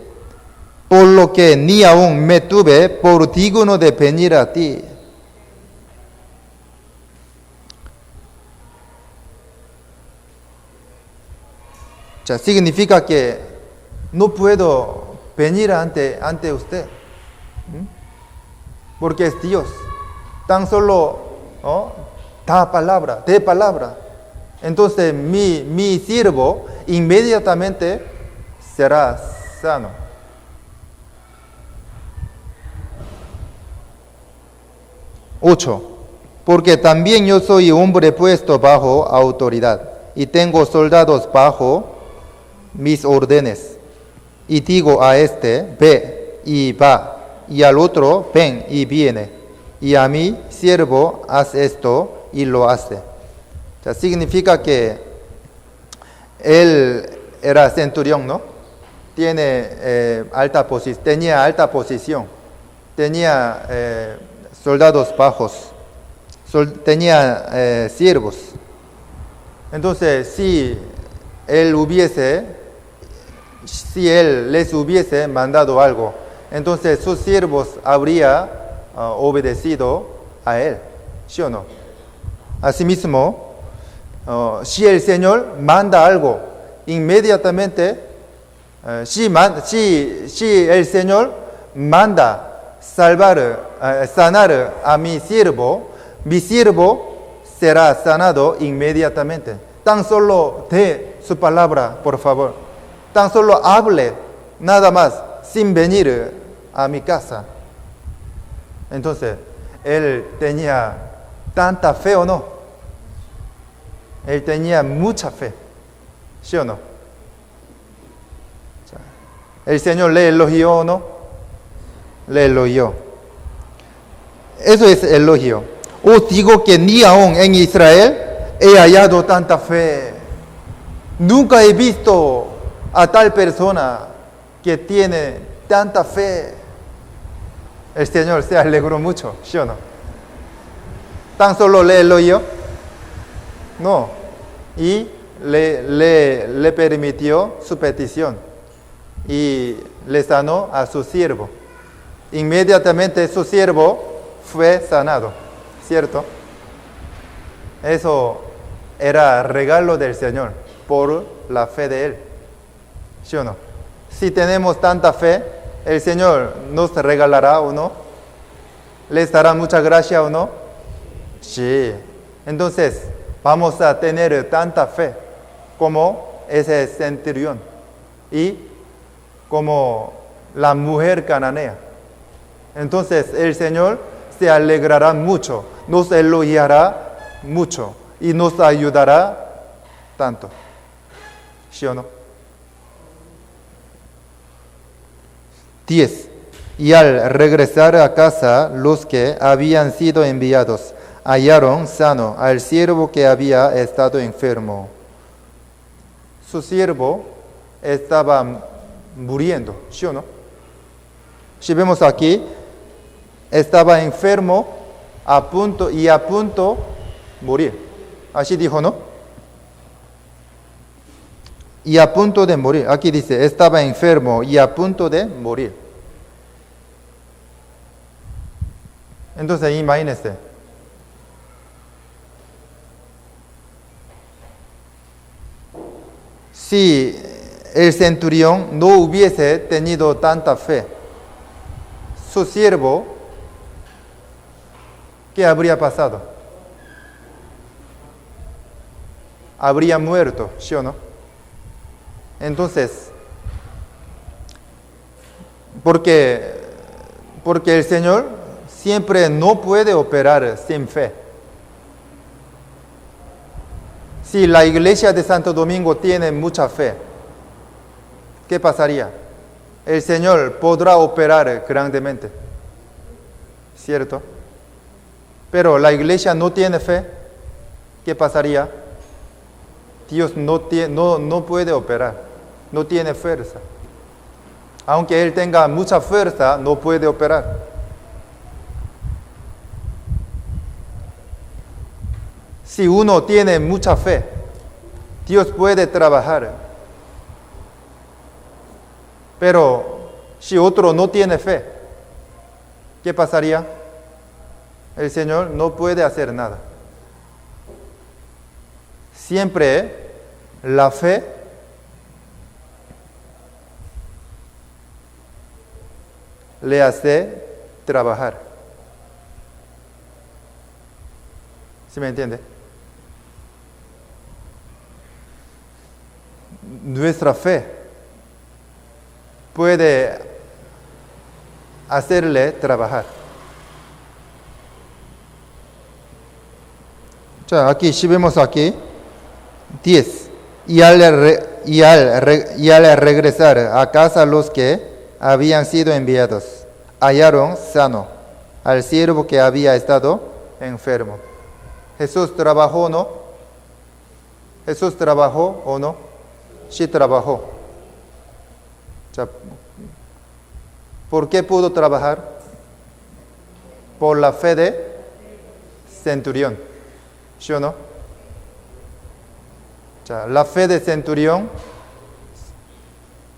Por lo que ni aún me tuve por digno de venir a ti. Ya, significa que no puedo venir ante usted. Porque es Dios. Tan solo da palabra, de palabra. Entonces mi siervo inmediatamente será sano. 8. Porque también yo soy hombre puesto bajo autoridad y tengo soldados bajo mis órdenes. Y digo a este, ve y va, y al otro, ven y viene. Y a mi siervo, haz esto y lo hace. O sea, significa que él era centurión, ¿no? Tenía alta posición, tenía soldados bajos, tenía siervos. Entonces, si él les hubiese mandado algo, entonces sus siervos habrían obedecido a él, ¿sí o no? Asimismo, si el Señor manda algo, inmediatamente, si el Señor manda sanar a mi siervo será sanado inmediatamente. Tan solo dé su palabra, por favor. Tan solo hable, nada más, sin venir a mi casa. Entonces, él tenía tanta fe o no. Él tenía mucha fe, ¿sí o no? ¿El Señor le elogió o no? Le elogió. Eso es elogio. Os digo que ni aún en Israel he hallado tanta fe. Nunca he visto a tal persona que tiene tanta fe. El Señor se alegró mucho, ¿sí o no? ¿Tan solo le elogió? No. Y le permitió su petición. Y le sanó a su siervo. Inmediatamente su siervo fue sanado, ¿cierto? Eso era regalo del Señor por la fe de Él, ¿sí o no? Si tenemos tanta fe, el Señor nos regalará o no, les dará mucha gracia o no. Sí, entonces vamos a tener tanta fe como ese centurión y como la mujer cananea. Entonces el Señor se alegrará mucho, nos elogiará mucho y nos ayudará tanto. ¿Sí o no? 10. Y al regresar a casa, los que habían sido enviados hallaron sano al siervo que había estado enfermo. Su siervo estaba muriendo, ¿sí o no? Si vemos aquí, estaba enfermo a punto morir. Así dijo, ¿no? Y a punto de morir. Aquí dice, estaba enfermo y a punto de morir. Entonces, imagínense. Si el centurión no hubiese tenido tanta fe, su siervo, ¿qué habría pasado? Habría muerto, ¿sí o no? Entonces, porque el Señor siempre no puede operar sin fe. Si la iglesia de Santo Domingo tiene mucha fe, ¿qué pasaría? El Señor podrá operar grandemente, ¿cierto? Pero la iglesia no tiene fe, ¿qué pasaría? Dios no puede operar, no tiene fuerza. Aunque Él tenga mucha fuerza, no puede operar. Si uno tiene mucha fe, Dios puede trabajar. Pero si otro no tiene fe, ¿qué pasaría? El Señor no puede hacer nada. Siempre la fe le hace trabajar. ¿Sí me entiende? Nuestra fe puede hacerle trabajar. 자, aquí, si vemos aquí, 10. Y al regresar a casa los que habían sido enviados, hallaron sano al siervo que había estado enfermo. ¿Jesús trabajó o no? ¿Jesús trabajó o no? Sí trabajó. 자, ¿por qué pudo trabajar? Por la fe de centurión. ¿Sí o no? 자, la fe de centurión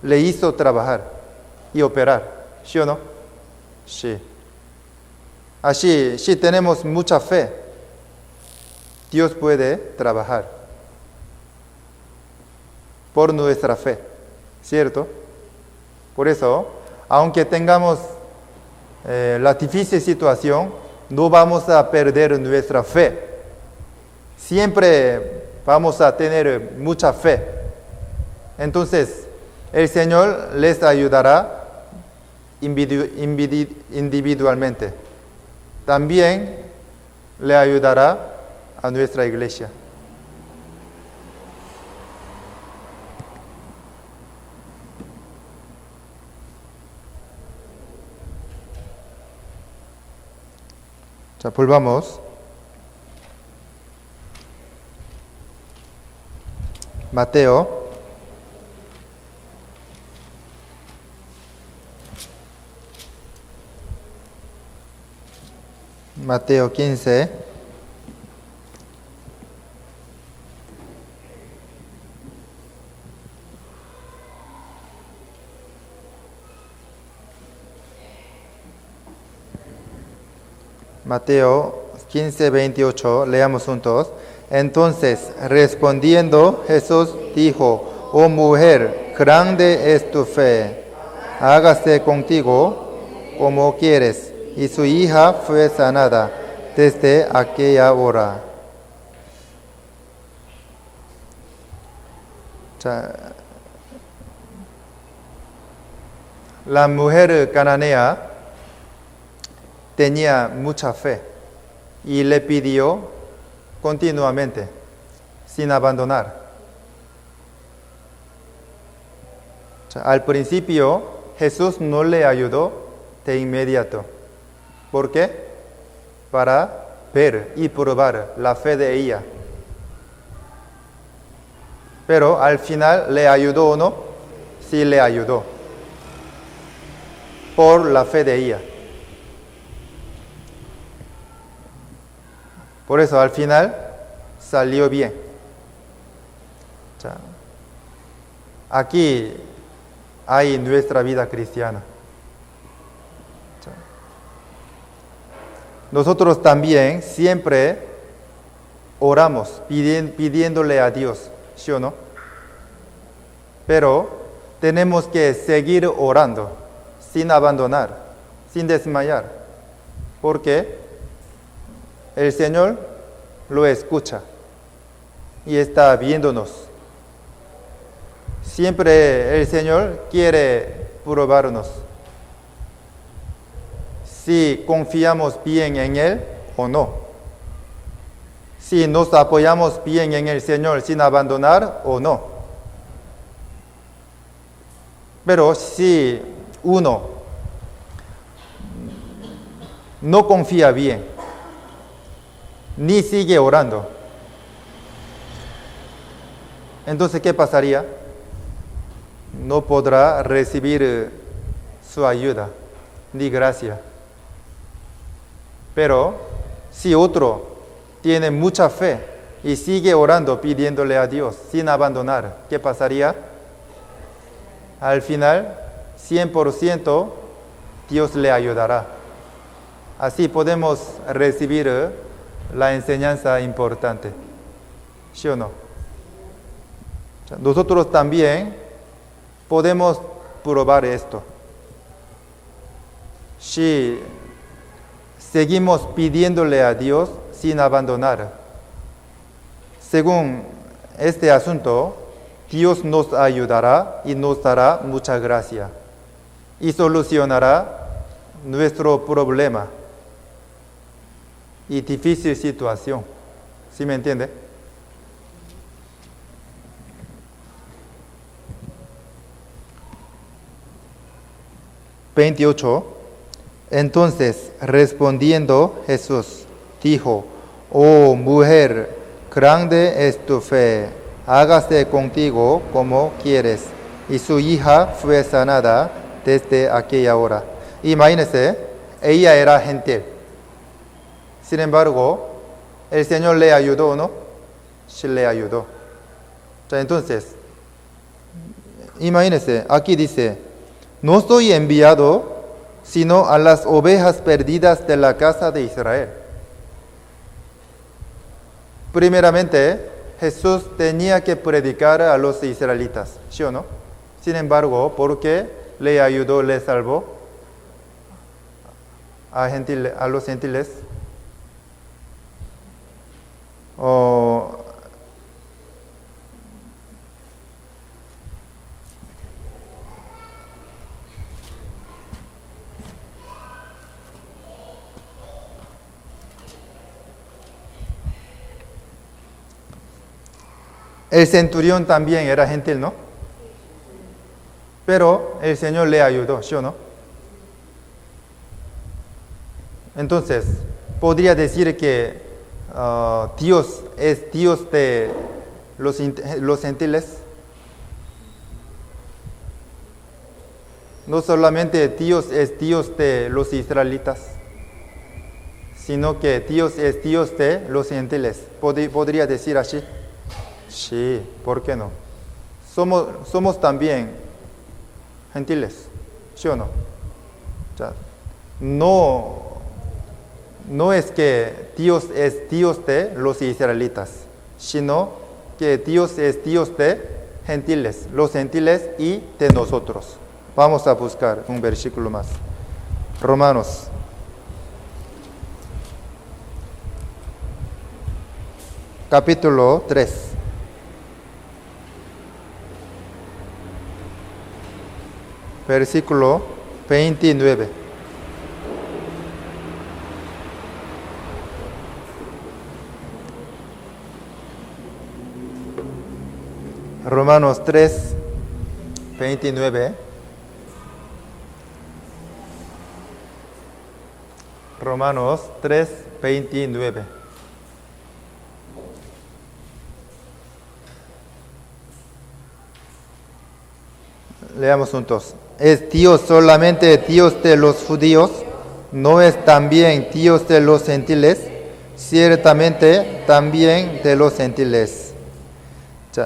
le hizo trabajar y operar. ¿Sí o no? Sí. Así, si tenemos mucha fe, Dios puede trabajar por nuestra fe, ¿cierto? Por eso, aunque tengamos la difícil situación, no vamos a perder nuestra fe. Siempre vamos a tener mucha fe. Entonces, el Señor les ayudará individualmente. También le ayudará a nuestra iglesia. 자, volvamos. Mateo. Mateo 15. Mateo 15, 28, leamos juntos. Entonces, respondiendo, Jesús dijo: oh mujer, grande es tu fe, hágase contigo como quieres. Y su hija fue sanada desde aquella hora. 자, la mujer cananea tenía mucha fe y le pidió continuamente, sin abandonar. Al principio, Jesús no le ayudó de inmediato. ¿Por qué? Para ver y probar la fe de ella. Pero al final, ¿le ayudó o no? Sí le ayudó. Por la fe de ella. Por eso al final salió bien. 자, aquí hay nuestra vida cristiana. 자, nosotros también siempre oramos pidiéndole a Dios, ¿sí o no? Pero tenemos que seguir orando sin abandonar, sin desmayar. ¿Por qué? El Señor lo escucha y está viéndonos. Siempre el Señor quiere probarnos si confiamos bien en Él o no. Si nos apoyamos bien en el Señor sin abandonar o no. Pero si uno no confía bien, ni sigue orando, entonces ¿qué pasaría? No podrá recibir su ayuda ni gracia. Pero si otro tiene mucha fe y sigue orando, pidiéndole a Dios sin abandonar, ¿qué pasaría? Al final 100% Dios le ayudará. Así podemos recibir la enseñanza importante. ¿Sí o no? Nosotros también podemos probar esto. Si seguimos pidiéndole a Dios sin abandonar, según este asunto, Dios nos ayudará y nos dará mucha gracia y solucionará nuestro problema y difícil situación. ¿Sí me entiende? Entonces, respondiendo Jesús, dijo: oh mujer, grande es tu fe, hágase contigo como quieres. Y su hija fue sanada desde aquella hora. Imagínense, ella era gentil. Sin embargo, el Señor le ayudó, ¿no? Sí le ayudó. Entonces, imagínense, aquí dice: no soy enviado sino a las ovejas perdidas de la casa de Israel. Primeramente, Jesús tenía que predicar a los israelitas, ¿sí o no? Sin embargo, ¿por qué le ayudó, le salvó a los gentiles? El centurión también era gentil, ¿no? Pero el Señor le ayudó, ¿sí o no? Entonces, podría decir que Dios es Dios de los gentiles. No solamente Dios es Dios de los israelitas, sino que Dios es Dios de los gentiles. ¿Podría decir así? Sí, ¿por qué no? Somos también gentiles, ¿sí o no? No es que Dios es Dios de los israelitas, sino que Dios es Dios de gentiles, los gentiles y de nosotros. Vamos a buscar un versículo más. Romanos. Capítulo 3. Versículo 29. Romanos 3, 29. Romanos 3, 29. Leamos juntos. ¿Es Dios solamente Dios de los judíos? ¿No es también Dios de los gentiles? Ciertamente también de los gentiles.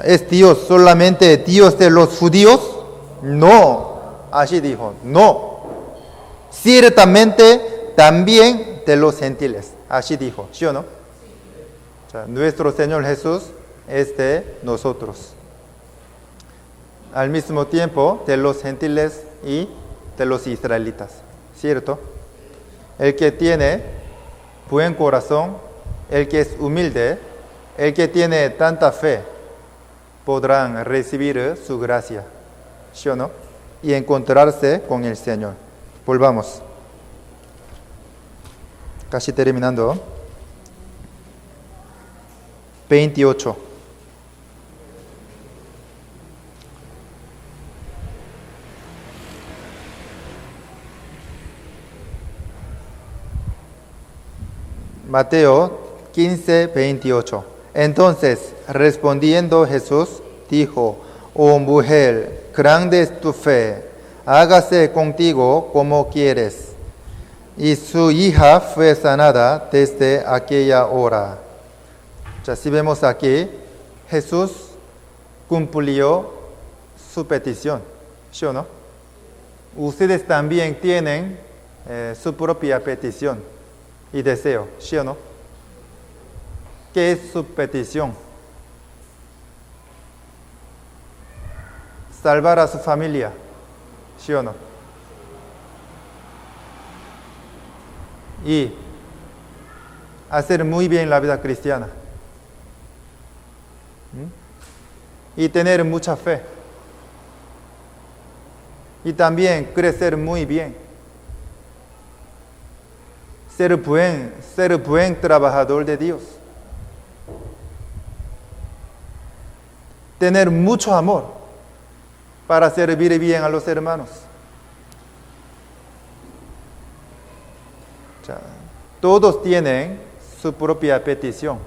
¿Es Dios solamente Dios de los judíos? No. Así dijo, no. Ciertamente también de los gentiles. Así dijo, ¿sí o no? Nuestro Señor Jesús es de nosotros. Al mismo tiempo de los gentiles y de los israelitas, ¿cierto? El que tiene buen corazón, el que es humilde, el que tiene tanta fe, podrán recibir su gracia, ¿sí o no? Y encontrarse con el Señor. Volvamos. Casi terminando. 28. Mateo 15, 28. Entonces, respondiendo Jesús, dijo: oh mujer, grande es tu fe, hágase contigo como quieres. Y su hija fue sanada desde aquella hora. Si vemos aquí, Jesús cumplió su petición, ¿sí o no? ustedes también tienen su propia petición y deseo, ¿sí o no? ¿Qué es su petición? Salvar a su familia, ¿sí o no? Y hacer muy bien la vida cristiana. Y tener mucha fe. Y también crecer muy bien. Ser buen trabajador de Dios. Tener mucho amor para servir bien a los hermanos. Todos tienen su propia petición.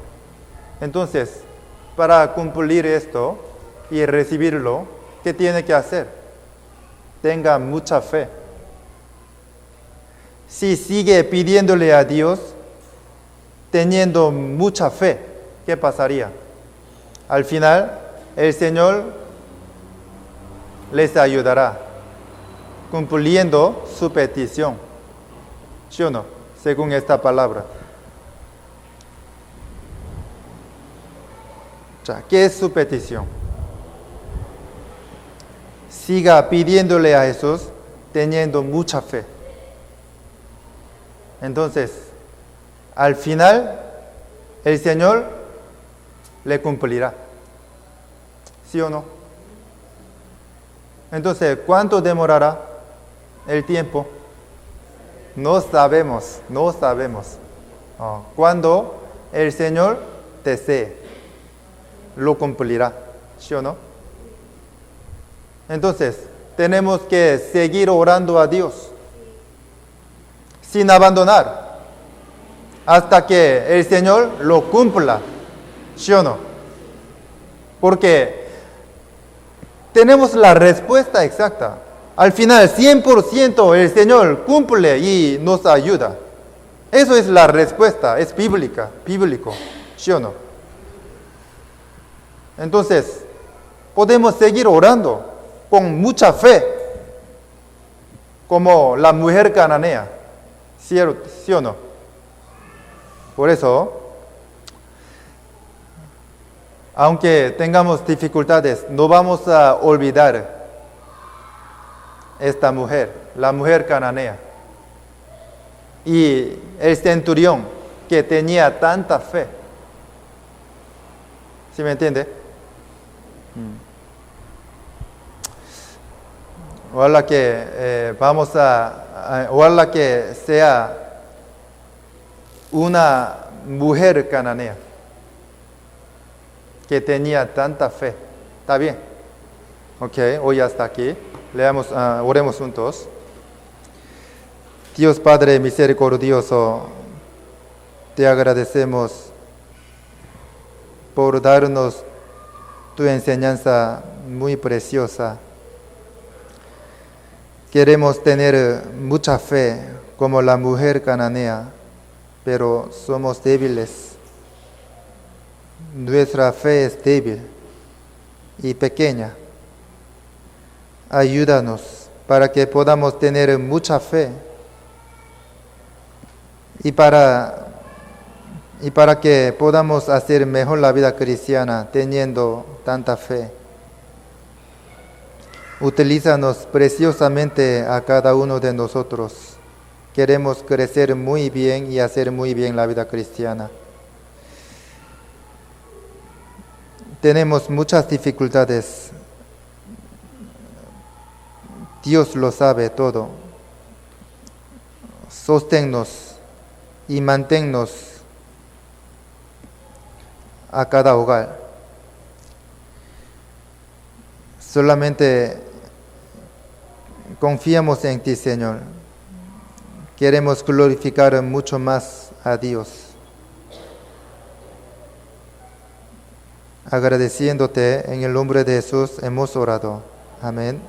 Entonces, para cumplir esto y recibirlo, ¿qué tiene que hacer? Tenga mucha fe. Si sigue pidiéndole a Dios, teniendo mucha fe, ¿qué pasaría? Al final, el Señor les ayudará, cumpliendo su petición. ¿Sí o no? Según esta palabra. ¿Qué es su petición? Siga pidiéndole a Jesús teniendo mucha fe. Entonces, al final, el Señor le cumplirá. ¿Sí o no? Entonces, ¿cuánto demorará el tiempo? No sabemos. Cuando el Señor desee, lo cumplirá. ¿Sí o no? Entonces, tenemos que seguir orando a Dios sin abandonar hasta que el Señor lo cumpla. ¿Sí o no? Porque tenemos la respuesta exacta. Al final, 100% el Señor cumple y nos ayuda. Eso es la respuesta, es bíblico. ¿Sí o no? Entonces, podemos seguir orando con mucha fe, como la mujer cananea. ¿Sí o no? Por eso, aunque tengamos dificultades, no vamos a olvidar esta mujer, la mujer cananea. Y el centurión que tenía tanta fe. ¿Sí me entiende? Ojalá que ojalá que sea una mujer cananea que tenía tanta fe. ¿Está bien? Ok, hoy hasta aquí. Oremos juntos. Dios Padre misericordioso, te agradecemos por darnos tu enseñanza muy preciosa. Queremos tener mucha fe como la mujer cananea, pero somos débiles. Nuestra fe es débil y pequeña. Ayúdanos para que podamos tener mucha fe y para que podamos hacer mejor la vida cristiana teniendo tanta fe. Utilízanos preciosamente a cada uno de nosotros. Queremos crecer muy bien y hacer muy bien la vida cristiana. Tenemos muchas dificultades. Dios lo sabe todo. Sosténnos y manténnos a cada hogar. Solamente confiamos en ti, Señor. Queremos glorificar mucho más a Dios. Agradeciéndote en el nombre de Jesús hemos orado. Amén.